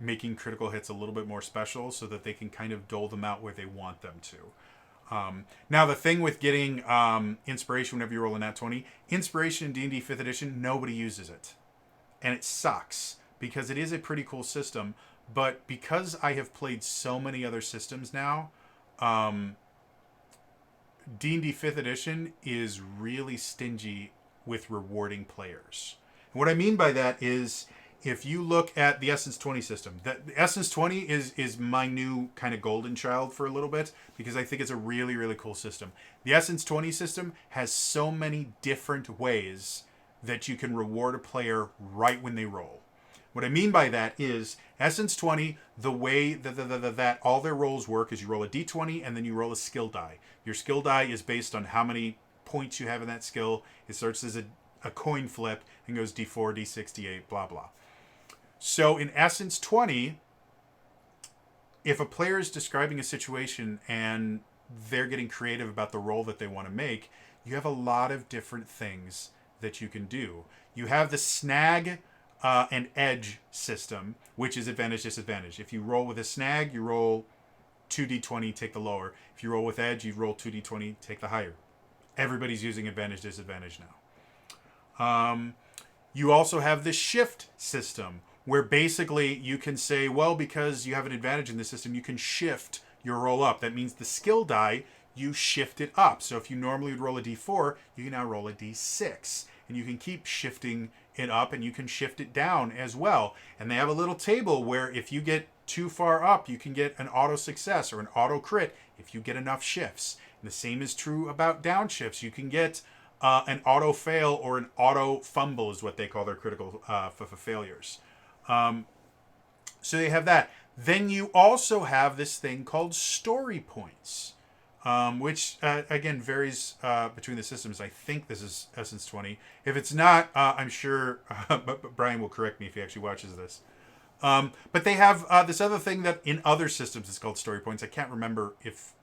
making critical hits a little bit more special so that they can kind of dole them out where they want them to. Now, the thing with getting inspiration whenever you roll a nat 20, inspiration in D&D 5th edition, nobody uses it. and it sucks because it is a pretty cool system. But because I have played so many other systems now, D&D 5th edition is really stingy with rewarding players. And what I mean by that is, if you look at the Essence 20 system, the Essence 20 is my new kind of golden child for a little bit, because I think it's a really, really cool system. The Essence 20 system has so many different ways that you can reward a player right when they roll. What I mean by that is, Essence 20, the way that all their rolls work is you roll a d20 and then you roll a skill die. Your skill die is based on how many points you have in that skill. It starts as a coin flip and goes d4, d6, d8, blah, blah. So in Essence 20, if a player is describing a situation and they're getting creative about the roll that they want to make, you have a lot of different things that you can do. You have the snag and edge system, which is advantage, disadvantage. If you roll with a snag, you roll 2d20, take the lower. If you roll with edge, you roll 2d20, take the higher. Everybody's using advantage, disadvantage now. You also have the shift system, where basically you can say, well, because you have an advantage in the system, you can shift your roll up. That means the skill die, you shift it up. So if you normally would roll a d4, you can now roll a d6. And you can keep shifting it up, and you can shift it down as well. And they have a little table where if you get too far up, you can get an auto success or an auto crit if you get enough shifts. And the same is true about downshifts. You can get an auto fail or an auto fumble is what they call their critical failures. So they have that. Then you also have this thing called story points, which, again, varies between the systems. I think this is Essence 20. If it's not, I'm sure but Brian will correct me if he actually watches this. But they have this other thing that in other systems is called story points. I can't remember if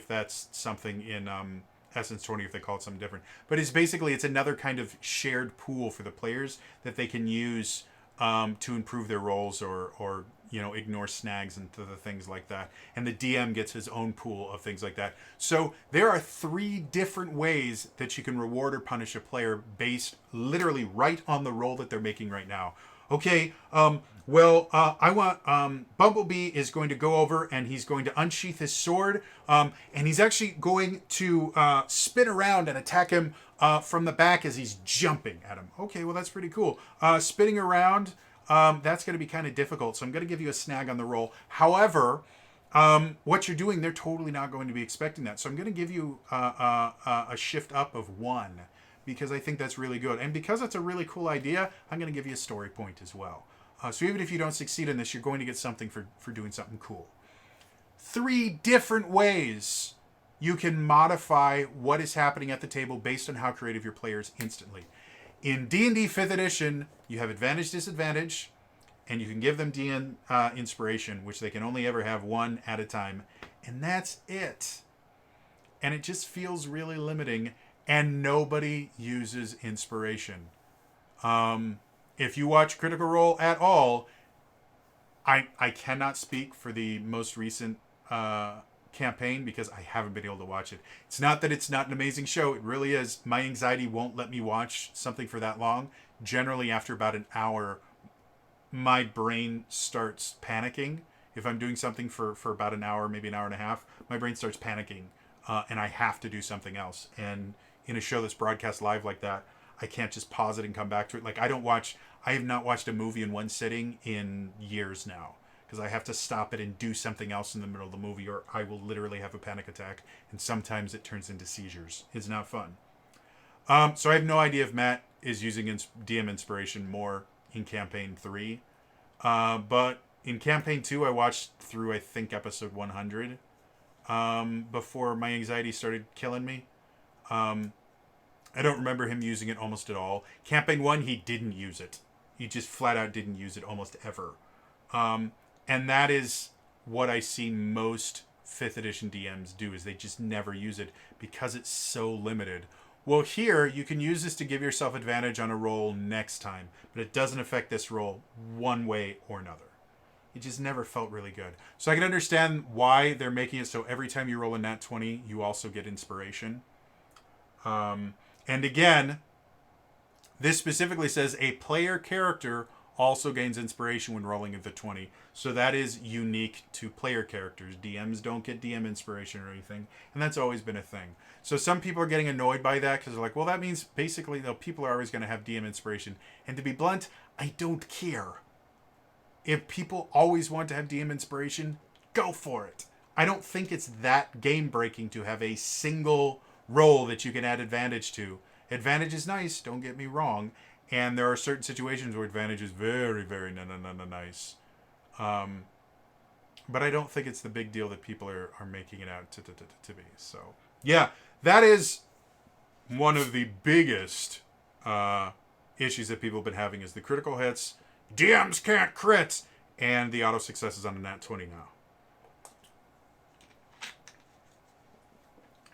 that's something in Essence 20, if they call it something different. But it's another kind of shared pool for the players that they can use to improve their rolls or ignore snags and the things like that. And the DM gets his own pool of things like that. So there are 3 different ways that you can reward or punish a player based literally right on the roll that they're making right now. Okay, I want Bumblebee is going to go over and he's going to unsheath his sword, and he's actually going to spin around and attack him from the back as he's jumping at him. Okay, well, that's pretty cool. Spinning around, that's going to be kind of difficult, so I'm going to give you a snag on the roll. However, what you're doing, they're totally not going to be expecting that. So I'm going to give you a shift up of 1. Because I think that's really good. And because that's a really cool idea, I'm going to give you a story point as well. So even if you don't succeed in this, you're going to get something for doing something cool. 3 different ways you can modify what is happening at the table based on how creative your player is instantly. In D&D 5th edition, you have advantage, disadvantage, and you can give them DN inspiration, which they can only ever have 1 at a time. And that's it. And it just feels really limiting. And nobody uses inspiration. If you watch Critical Role at all, I cannot speak for the most recent campaign because I haven't been able to watch it. It's not that it's not an amazing show. It really is. My anxiety won't let me watch something for that long. Generally, after about an hour, my brain starts panicking. If I'm doing something for about an hour, maybe an hour and a half, my brain starts panicking. And I have to do something else. And in a show that's broadcast live like that, I can't just pause it and come back to it. Like, I have not watched a movie in one sitting in years now, because I have to stop it and do something else in the middle of the movie, or I will literally have a panic attack, and sometimes it turns into seizures. It's not fun. So I have no idea if Matt is using DM inspiration more in campaign 3. But in campaign 2, I watched through, I think, episode 100 before my anxiety started killing me. I don't remember him using it almost at all. Campaign 1, he didn't use it. He just flat out didn't use it almost ever. And that is what I see most 5th edition DMs do, is they just never use it because it's so limited. Well, here, you can use this to give yourself advantage on a roll next time, but it doesn't affect this roll one way or another. It just never felt really good. So I can understand why they're making it so every time you roll a nat 20, you also get inspiration. And again, This specifically says a player character also gains inspiration when rolling at the 20. So that is unique to player characters. DMs don't get DM inspiration or anything. And that's always been a thing. So some people are getting annoyed by that because they're like, well, that means basically people are always going to have DM inspiration. And to be blunt, I don't care. If people always want to have DM inspiration, go for it. I don't think it's that game breaking to have a single roll that you can add advantage to. Advantage is nice, don't get me wrong. And there are certain situations where advantage is very, very nice. But I don't think it's the big deal that people are making it out to be. So, yeah, that is one of the biggest issues that people have been having is the critical hits. DMs can't crit, and the auto successes on a nat 20 now.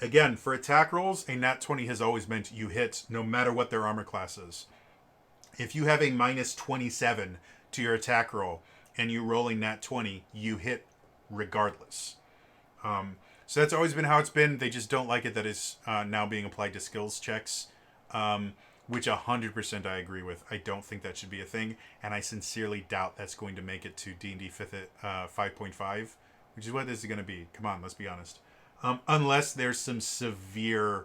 Again, for attack rolls, a nat 20 has always meant you hit no matter what their armor class is. If you have a minus 27 to your attack roll and you roll a nat 20, you hit regardless. So that's always been how it's been. They just don't like it that is now being applied to skills checks. Which 100% I agree with. I don't think that should be a thing, and I sincerely doubt that's going to make it to D&D 5.5, which is what this is going to be. Come on, let's be honest. Unless there's some severe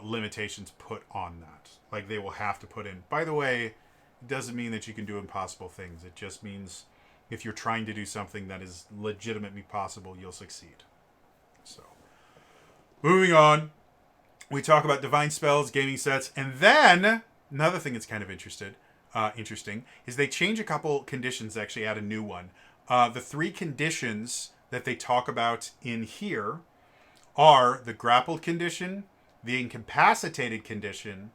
limitations put on that. Like, they will have to put in. By the way, it doesn't mean that you can do impossible things. It just means if you're trying to do something that is legitimately possible, you'll succeed. So, moving on. We talk about divine spells, gaming sets, and then another thing that's kind of interesting is they change a couple conditions, actually add a new one. The 3 conditions that they talk about in here are the grappled condition, the incapacitated condition,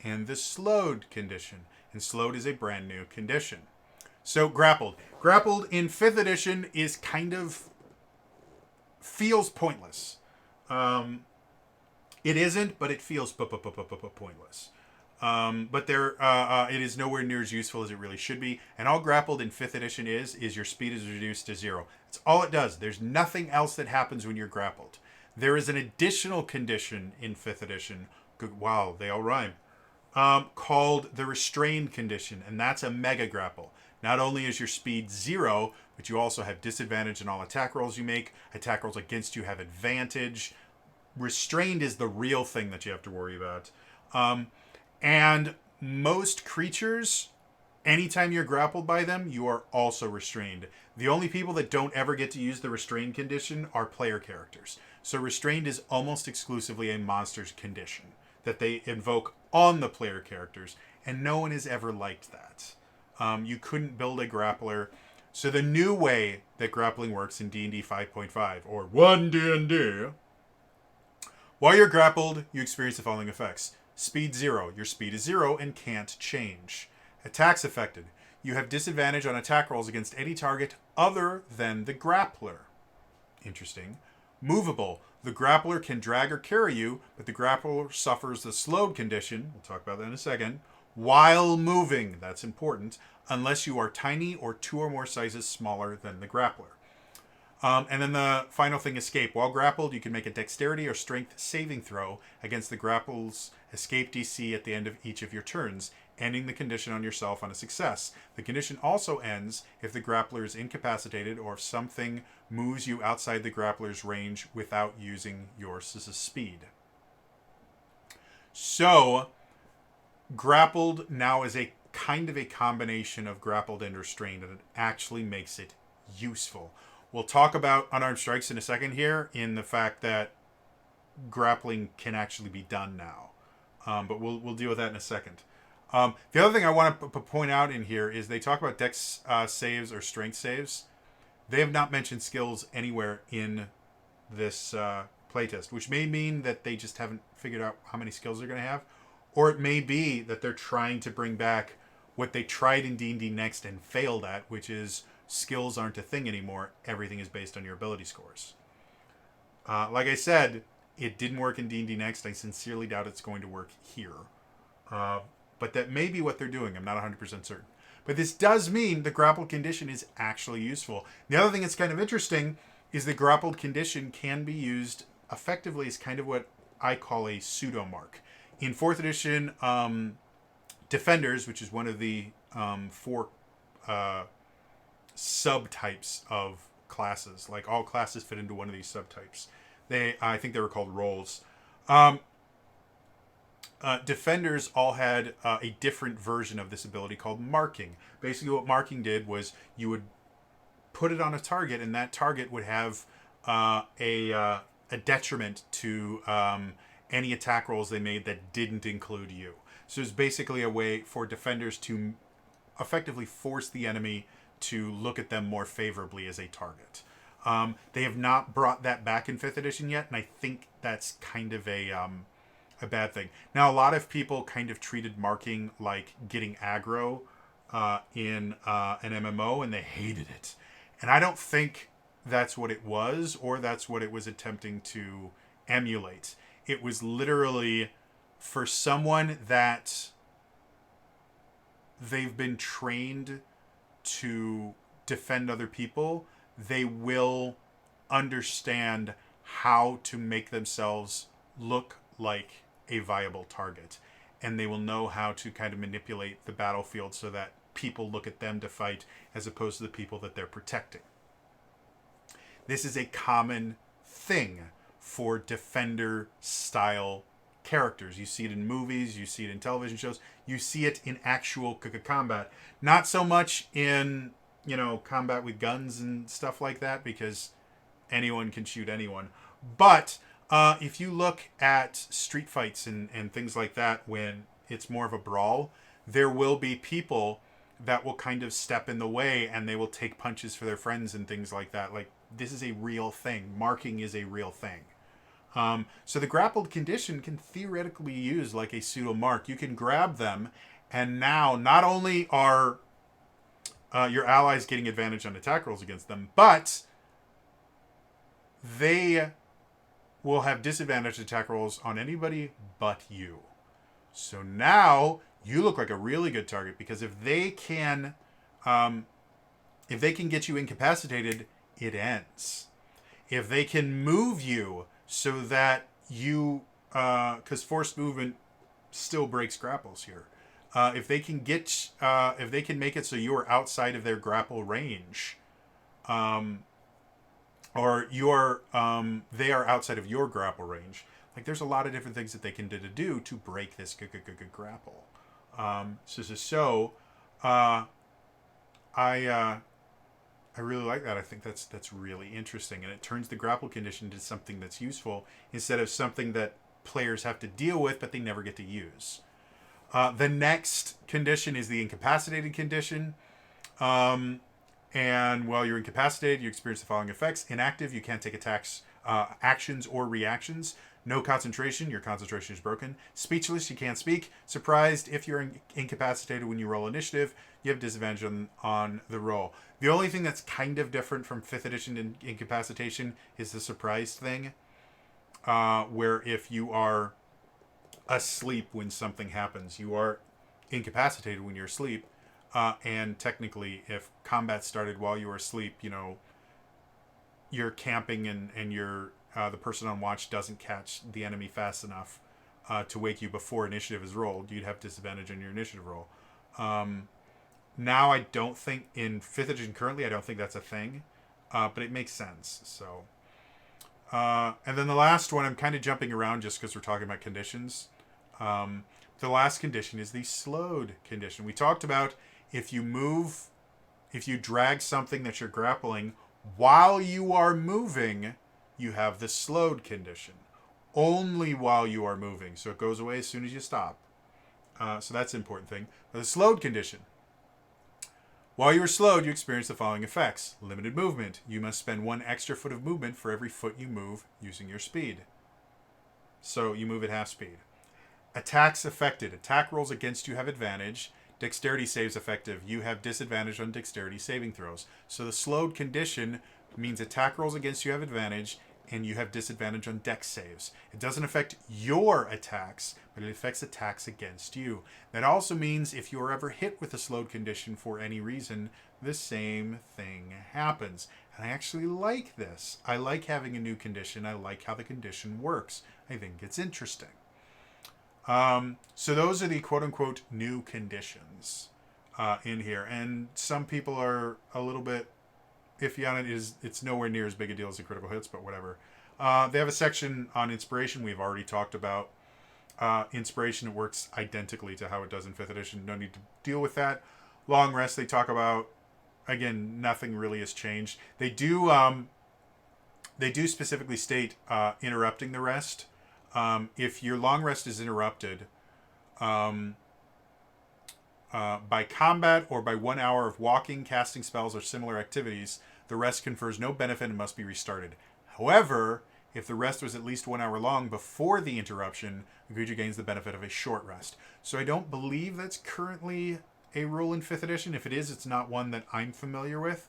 and the slowed condition. And slowed is a brand new condition. So grappled. Grappled in 5th edition is kind of feels pointless. It isn't, but it feels pointless. But it is nowhere near as useful as it really should be. And all grappled in 5th edition is your speed is reduced to 0. That's all it does. There's nothing else that happens when you're grappled. There is an additional condition in 5th edition. Wow, they all rhyme. Called the restrained condition, and that's a mega grapple. Not only is your speed 0, but you also have disadvantage in all attack rolls you make. Attack rolls against you have advantage. Restrained is the real thing that you have to worry about. And most creatures, anytime you're grappled by them, you are also restrained. The only people that don't ever get to use the restrained condition are player characters. So restrained is almost exclusively a monster's condition that they invoke on the player characters, and no one has ever liked that. You couldn't build a grappler. So the new way that grappling works in D&D 5.5, or 1 D&D, while you're grappled, you experience the following effects. Speed 0. Your speed is 0 and can't change. Attacks affected. You have disadvantage on attack rolls against any target other than the grappler. Interesting. Movable. The grappler can drag or carry you, but the grappler suffers the slowed condition, we'll talk about that in a second, while moving. That's important. Unless you are tiny or 2 or more sizes smaller than the grappler. And then the final thing, escape. While grappled, you can make a dexterity or strength saving throw against the grapple's escape DC at the end of each of your turns, ending the condition on yourself on a success. The condition also ends if the grappler is incapacitated or if something moves you outside the grappler's range without using your speed. So, grappled now is a kind of a combination of grappled and restrained, and it actually makes it useful. We'll talk about unarmed strikes in a second here, in the fact that grappling can actually be done now. But we'll deal with that in a second. The other thing I want to point out in here is they talk about dex saves or strength saves. They have not mentioned skills anywhere in this playtest, which may mean that they just haven't figured out how many skills they're going to have. Or it may be that they're trying to bring back what they tried in D&D Next and failed at, which is skills aren't a thing anymore. Everything is based on your ability scores. Like I said, it didn't work in D&D Next. I sincerely doubt it's going to work here. But that may be what they're doing. I'm not 100% certain. But this does mean the grappled condition is actually useful. The other thing that's kind of interesting is the grappled condition can be used effectively as kind of what I call a pseudo-mark. In 4th edition, Defenders, which is one of the 4 subtypes of classes, like all classes fit into one of these subtypes. I think they were called roles. Um, Defenders all had a different version of this ability called marking. Basically, what marking did was you would put it on a target, and that target would have a detriment to any attack rolls they made that didn't include you. So it's basically a way for defenders to effectively force the enemy to look at them more favorably as a target. They have not brought that back in 5th edition yet, and I think that's kind of a bad thing. Now, a lot of people kind of treated marking like getting aggro in an MMO, and they hated it. And I don't think that's what it was, or that's what it was attempting to emulate. It was literally for someone that they've been trained to defend other people, they will understand how to make themselves look like a viable target. And they will know how to kind of manipulate the battlefield so that people look at them to fight as opposed to the people that they're protecting. This is a common thing for defender style characters. You see it in movies, you see it in television shows, you see it in actual combat. Not so much in, combat with guns and stuff like that, because anyone can shoot anyone. But if you look at street fights and things like that, when it's more of a brawl, there will be people that will kind of step in the way, and they will take punches for their friends and things like that. Like, this is a real thing. Marking is a real thing. So the grappled condition can theoretically be used like a pseudo mark. You can grab them, and now not only are your allies getting advantage on attack rolls against them, but they will have disadvantage attack rolls on anybody but you. So now you look like a really good target, because if they can get you incapacitated, it ends. If they can move you so that you, because forced movement still breaks grapples here. If they can make it so you are outside of their grapple range, or they are outside of your grapple range. Like, there's a lot of different things that they can do to break this grapple. I really like that. I think that's really interesting, and it turns the grapple condition into something that's useful instead of something that players have to deal with but they never get to use. The next condition is the incapacitated condition. And while you're incapacitated, you experience the following effects. Inactive, you can't take attacks, actions, or reactions. No concentration, your concentration is broken. Speechless, you can't speak. Surprised, if you're incapacitated when you roll initiative, you have disadvantage on the roll. The only thing that's kind of different from 5th edition incapacitation is the surprised thing, where if you are asleep when something happens, you are incapacitated when you're asleep. And technically, if combat started while you were asleep, you're camping and you're the person on watch doesn't catch the enemy fast enough to wake you before initiative is rolled, you'd have disadvantage on your initiative roll. Now, I don't think in 5th edition currently, I don't think that's a thing, but it makes sense. So, and then the last one, I'm kind of jumping around just because we're talking about conditions. The last condition is the slowed condition. We talked about if you drag something that you're grappling while you are moving, you have the slowed condition. Only while you are moving. So it goes away as soon as you stop. So that's an important thing. The slowed condition. While you are slowed, you experience the following effects. Limited movement. You must spend 1 extra foot of movement for every foot you move using your speed. So you move at half speed. Attacks affected. Attack rolls against you have advantage. Dexterity saves effective. You have disadvantage on dexterity saving throws. So the slowed condition means attack rolls against you have advantage, and you have disadvantage on dex saves. It doesn't affect your attacks, but it affects attacks against you. That also means if you are ever hit with a slowed condition for any reason, the same thing happens. And I actually like this. I like having a new condition. I like how the condition works. I think it's interesting. So those are the quote-unquote new conditions in here. And some people are a little bit iffy on it. It's nowhere near as big a deal as the critical hits, but whatever. They have a section on inspiration we've already talked about. Inspiration works identically to how it does in 5th edition. No need to deal with that. Long rest they talk about. Again, nothing really has changed. They do specifically state interrupting the rest. If your long rest is interrupted by combat or by 1 hour of walking, casting spells, or similar activities, the rest confers no benefit and must be restarted. However, if the rest was at least 1 hour long before the interruption, the creature gains the benefit of a short rest. So I don't believe that's currently a rule in 5th edition. If it is, it's not one that I'm familiar with,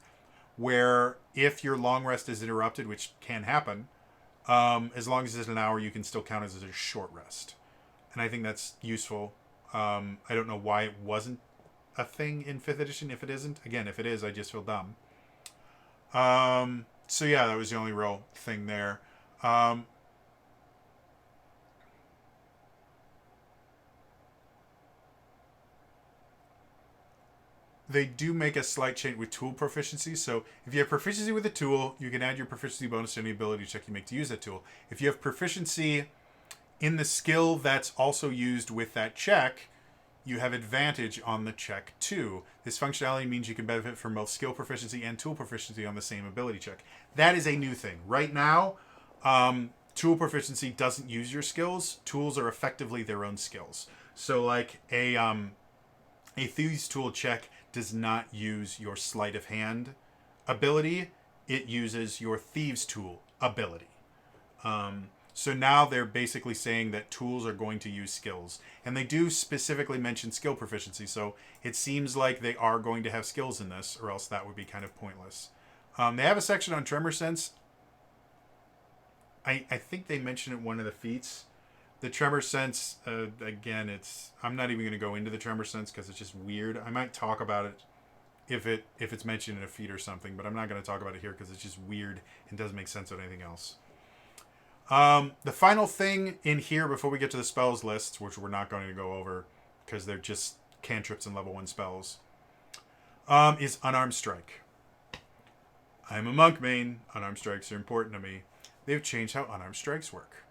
where if your long rest is interrupted, which can happen, as long as it's an hour, you can still count it as a short rest. And I think that's useful. I don't know why it wasn't a thing in 5th edition if it isn't. Again, if it is, I just feel dumb. So yeah, that was the only real thing there. They do make a slight change with tool proficiency. So if you have proficiency with a tool, you can add your proficiency bonus to any ability check you make to use that tool. If you have proficiency in the skill that's also used with that check, you have advantage on the check too. This functionality means you can benefit from both skill proficiency and tool proficiency on the same ability check. That is a new thing. Right now, tool proficiency doesn't use your skills. Tools are effectively their own skills. So like a Thieves Tool check does not use your Sleight of Hand ability. It uses your Thieves Tool ability. So now they're basically saying that tools are going to use skills. And they do specifically mention skill proficiency. So it seems like they are going to have skills in this, or else that would be kind of pointless. They have a section on Tremor Sense. I think they mentioned it in one of the feats. The Tremor Sense, again, I'm not even going to go into the Tremor Sense because it's just weird. I might talk about it if it's mentioned in a feat or something, but I'm not going to talk about it here because it's just weird and doesn't make sense with anything else. The final thing in here before we get to the spells lists, which we're not going to go over because they're just cantrips and level 1 spells, is Unarmed Strike. I'm a monk main. Unarmed strikes are important to me. They've changed how unarmed strikes work.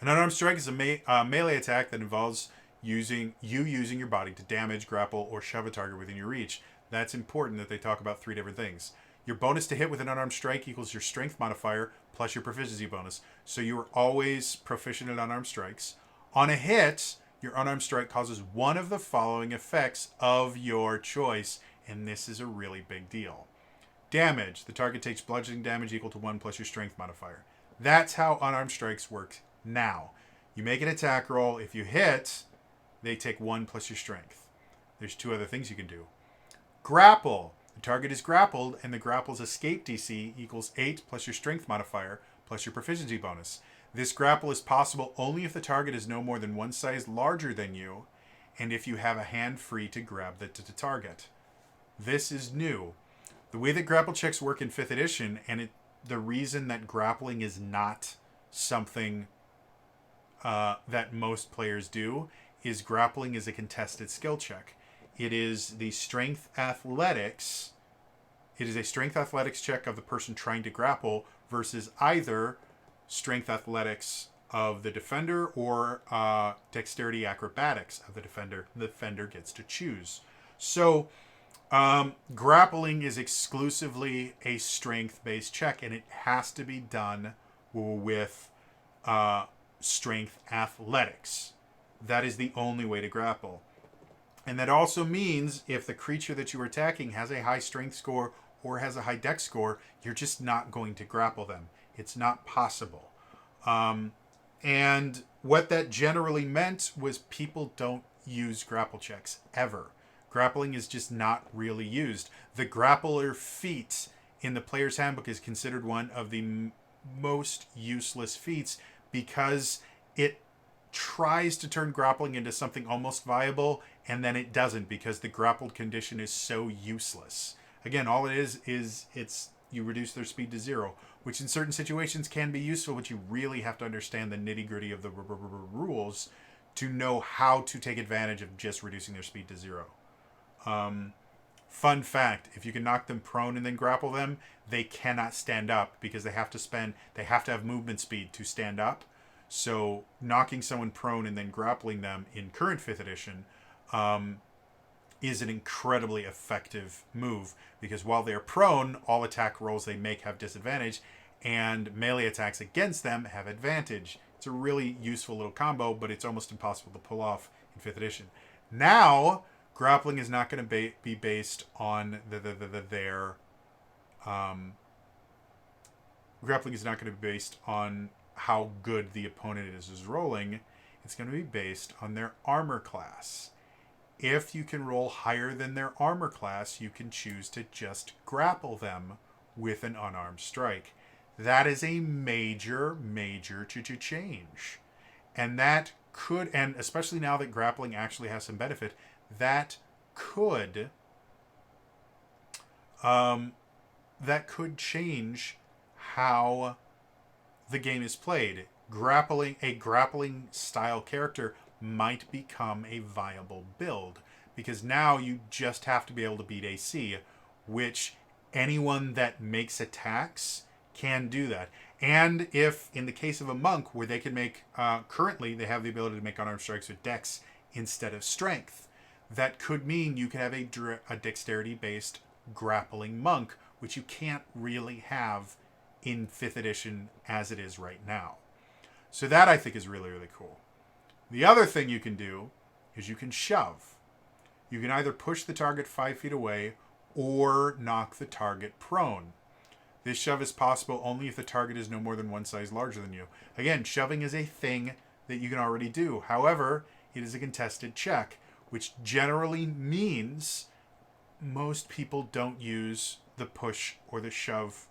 An unarmed strike is a melee attack that involves using your body to damage, grapple, or shove a target within your reach. That's important that they talk about 3 different things. Your bonus to hit with an unarmed strike equals your strength modifier plus your proficiency bonus. So you are always proficient at unarmed strikes. On a hit, your unarmed strike causes one of the following effects of your choice, and this is a really big deal. Damage. The target takes bludgeoning damage equal to 1 plus your strength modifier. That's how unarmed strikes work now. You make an attack roll. If you hit, they take 1 plus your strength. There's 2 other things you can do. Grapple. The target is grappled, and the grapple's escape DC equals 8 plus your strength modifier plus your proficiency bonus. This grapple is possible only if the target is no more than 1 size larger than you, and if you have a hand free to grab the target. This is new. The way that grapple checks work in 5th edition, and the reason that grappling is not something that most players do, is grappling is a contested skill check. It is the strength athletics. It is a strength athletics check of the person trying to grapple versus either strength athletics of the defender or dexterity acrobatics of the defender. The defender gets to choose. So grappling is exclusively a strength-based check, and it has to be done with strength athletics. That is the only way to grapple. And that also means if the creature that you are attacking has a high strength score or has a high dex score, you're just not going to grapple them. It's not possible. And what that generally meant was people don't use grapple checks ever. Grappling is just not really used. The grappler feat in the player's handbook is considered one of the most useless feats because it tries to turn grappling into something almost viable, and then it doesn't because the grappled condition is so useless. Again, all it is it's you reduce their speed to 0. which in certain situations can be useful, but you really have to understand the nitty-gritty of the rules to know how to take advantage of just reducing their speed to 0. Fun fact, if you can knock them prone and then grapple them, they cannot stand up because they have to have movement speed to stand up. So knocking someone prone and then grappling them in current 5th edition is an incredibly effective move, because while they're prone, all attack rolls they make have disadvantage, and melee attacks against them have advantage. It's a really useful little combo, but it's almost impossible to pull off in 5th edition. Now, grappling is not going to be based on grappling is not going to be based on how good the opponent is rolling. It's going to be based on their armor class. If you can roll higher than their armor class, you can choose to just grapple them with an unarmed strike. That is a major change. And that could, and especially now that grappling actually has some benefit, that could change how the game is played. A grappling style character might become a viable build, because now you just have to be able to beat AC, which anyone that makes attacks can do that. And if, in the case of a monk, where they can make, currently they have the ability to make unarmed strikes with dex instead of strength, that could mean you can have a dexterity-based grappling monk, which you can't really have in 5th edition as it is right now. So that, I think, is really cool. The other thing you can do is you can shove. You can either push the target 5 feet away or knock the target prone. This shove is possible only if the target is no more than one size larger than you. Again, shoving is a thing that you can already do. However, it is a contested check, which generally means most people don't use the push or the shove.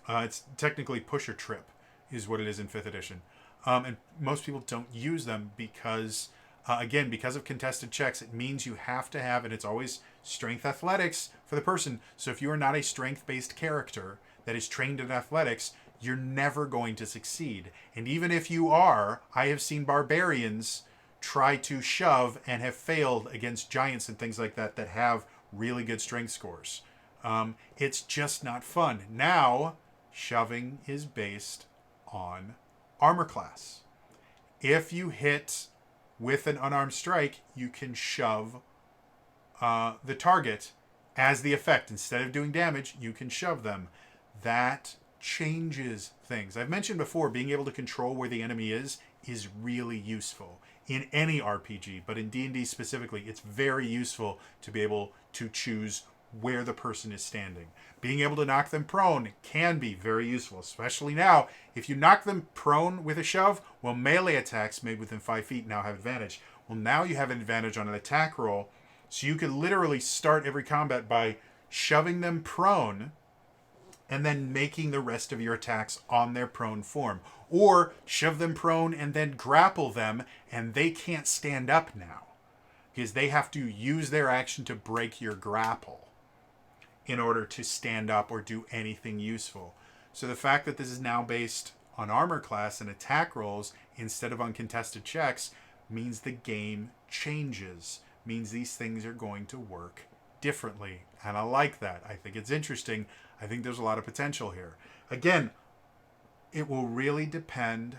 It's technically push or trip is what it is in 5th edition. And most people don't use them because, again, because of contested checks, it means you have to have, and it's always strength athletics for the person. So if you are not a strength-based character that is trained in athletics, you're never going to succeed. And even if you are, I have seen barbarians try to shove and have failed against giants and things like that that have really good strength scores. It's just not fun. Now, shoving is based on armor class. If you hit with an unarmed strike, you can shove the target as the effect. Instead of doing damage, you can shove them. That changes things. I've mentioned before, being able to control where the enemy is really useful in any RPG, but in D&D specifically, it's very useful to be able to choose where the person is standing. Being able to knock them prone can be very useful, especially now. If you knock them prone with a shove, well, melee attacks made within 5 feet now have advantage. Well, now you have an advantage on an attack roll, so you can literally start every combat by shoving them prone and then making the rest of your attacks on their prone form. Or shove them prone and then grapple them, and they can't stand up now, because they have to use their action to break your grapple in order to stand up or do anything useful. So the fact that this is now based on armor class and attack rolls instead of on contested checks means the game changes, means these things are going to work differently. And I like that. I think it's interesting. I think there's a lot of potential here. Again, it will really depend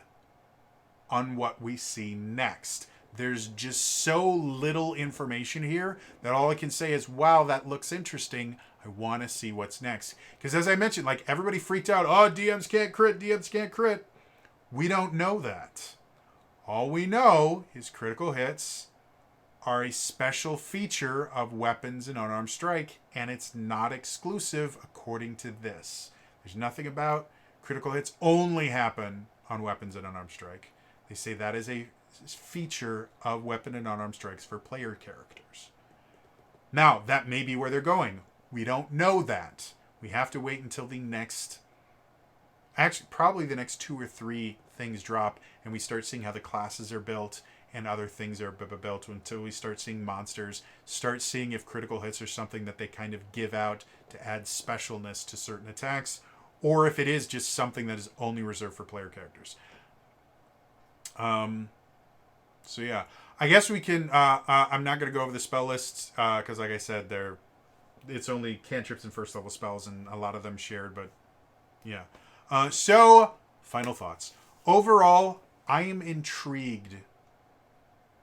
on what we see next. There's just so little information here that all I can say is, wow, that looks interesting. I want to see what's next. Because as I mentioned, like, everybody freaked out. Oh, DMs can't crit. DMs can't crit. We don't know that. All we know is critical hits are a special feature of weapons and unarmed strike, and it's not exclusive according to this. There's nothing about critical hits only happen on weapons and unarmed strike. They say that is a feature of weapon and unarmed strikes for player characters. Now, that may be where they're going. We don't know that. We have to wait until the next, actually probably the next 2 or 3 things drop, and we start seeing how the classes are built and other things are built, until we start seeing monsters, start seeing if critical hits are something that they kind of give out to add specialness to certain attacks, or if it is just something that is only reserved for player characters. So yeah, I guess we can. I'm not going to go over the spell lists because, like I said, it's only cantrips and first level spells, and a lot of them shared. But yeah. So final thoughts. Overall, I am intrigued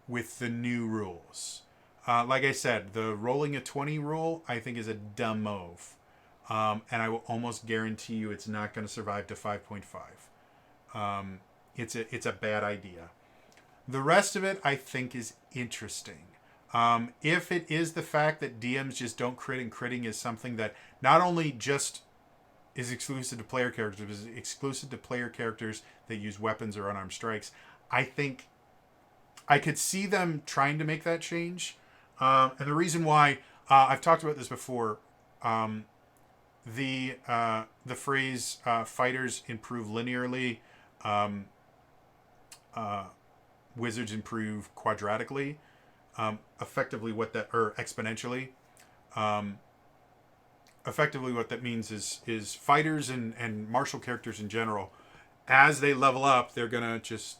with the new rules. Like I said, the rolling a 20 rule I think is a dumb move, and I will almost guarantee you it's not going to survive to 5.5. It's a bad idea. The rest of it, I think, is interesting. If it is the fact that DMs just don't crit, and critting is something that not only just is exclusive to player characters, but is exclusive to player characters that use weapons or unarmed strikes, I think I could see them trying to make that change. And the reason why, I've talked about this before, the phrase fighters improve linearly, wizards improve quadratically, effectively what that, or exponentially. Effectively what that means is fighters and martial characters in general, as they level up, they're going to just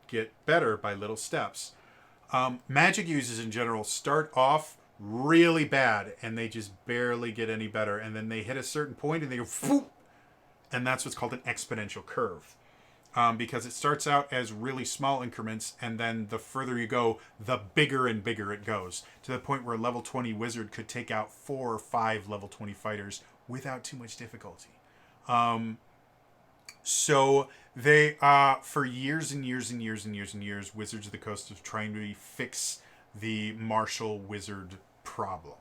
get better by little steps. Magic users in general start off really bad and they just barely get any better, and then they hit a certain point and they go Phoop! And that's what's called an exponential curve. Because it starts out as really small increments, and then the further you go, the bigger and bigger it goes, to the point where a level 20 wizard could take out 4 or 5 level 20 fighters without too much difficulty. So they, for years and years and years and years and years, Wizards of the Coast is trying to fix the martial wizard problem.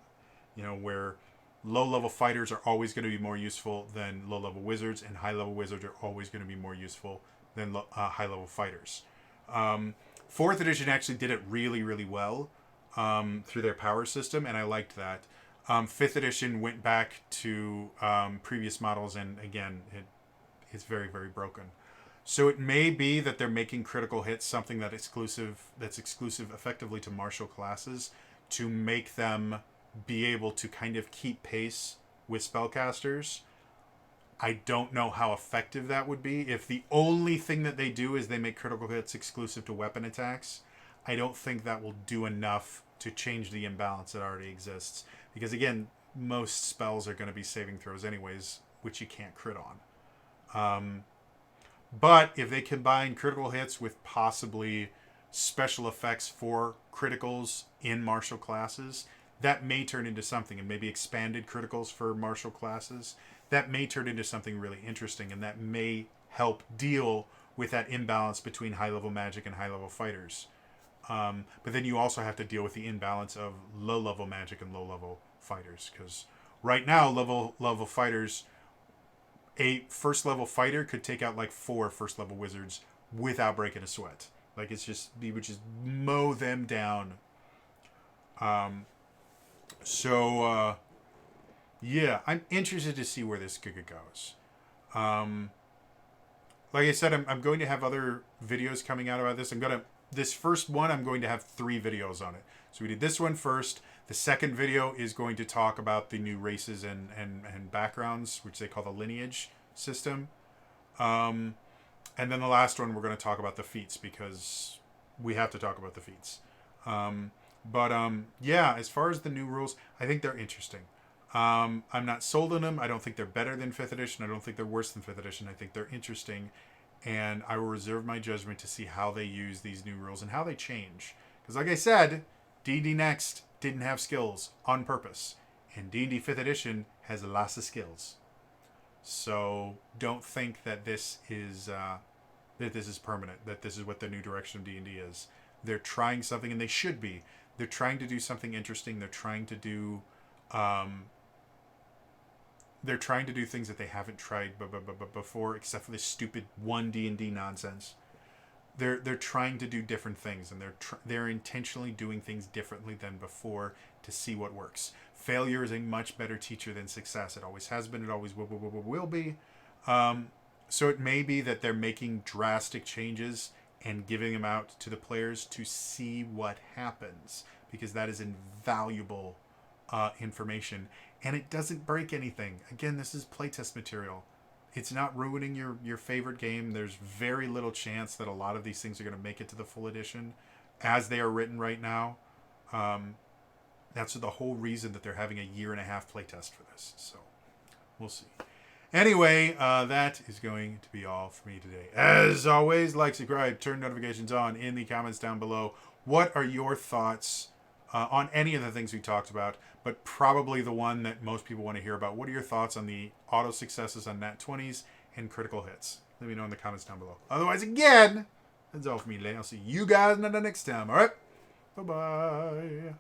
Where low-level fighters are always going to be more useful than low-level wizards, and high-level wizards are always going to be more useful than high-level fighters. 4th edition actually did it really, really well through their power system, and I liked that. 5th edition went back to previous models, and again, it's very, very broken. So it may be that they're making critical hits something that's exclusive effectively to martial classes, to make them be able to kind of keep pace with spellcasters. I don't know how effective that would be. If the only thing that they do is they make critical hits exclusive to weapon attacks, I don't think that will do enough to change the imbalance that already exists. Because again, most spells are going to be saving throws anyways, which you can't crit on. But if they combine critical hits with possibly special effects for criticals in martial classes, that may turn into something, and maybe expanded criticals for martial classes, that may turn into something really interesting, and that may help deal with that imbalance between high-level magic and high-level fighters. But then you also have to deal with the imbalance of low-level magic and low-level fighters, because right now, level fighters, a first-level fighter could take out like 4 first-level wizards without breaking a sweat. Like, you would just mow them down. Yeah, I'm interested to see where this goes. Like I said, I'm going to have other videos coming out about this. This first one, I'm going to have 3 videos on it. So we did this one first. The second video is going to talk about the new races and backgrounds, which they call the lineage system. And then the last one, we're going to talk about the feats, because we have to talk about the feats. Yeah, as far as the new rules, I think they're interesting. I'm not sold on them. I don't think they're better than 5th edition. I don't think they're worse than 5th edition. I think they're interesting, and I will reserve my judgment to see how they use these new rules and how they change. Because like I said, D&D Next didn't have skills on purpose, and D&D 5th edition has lots of skills. So don't think that this is permanent, that this is what the new direction of D&D is. They're trying something, and they should be. They're trying to do something interesting. They're trying to do things that they haven't tried before, except for this stupid one D&D nonsense. They're trying to do different things, and they're intentionally doing things differently than before to see what works. Failure is a much better teacher than success. It always has been. It always will be. So it may be that they're making drastic changes and giving them out to the players to see what happens, because that is invaluable information, and it doesn't break anything. Again, this is playtest material. it's not ruining your favorite game. There's very little chance that a lot of these things are going to make it to the full edition as they are written right now. That's the whole reason that they're having a 1.5-year playtest for this. So we'll see. Anyway, that is going to be all for me today. As always, like, subscribe, turn notifications on in the comments down below. What are your thoughts on any of the things we talked about, but probably the one that most people want to hear about? What are your thoughts on the auto successes on Nat 20s and critical hits? Let me know in the comments down below. Otherwise, again, that's all for me today. I'll see you guys next time. All right? Bye-bye.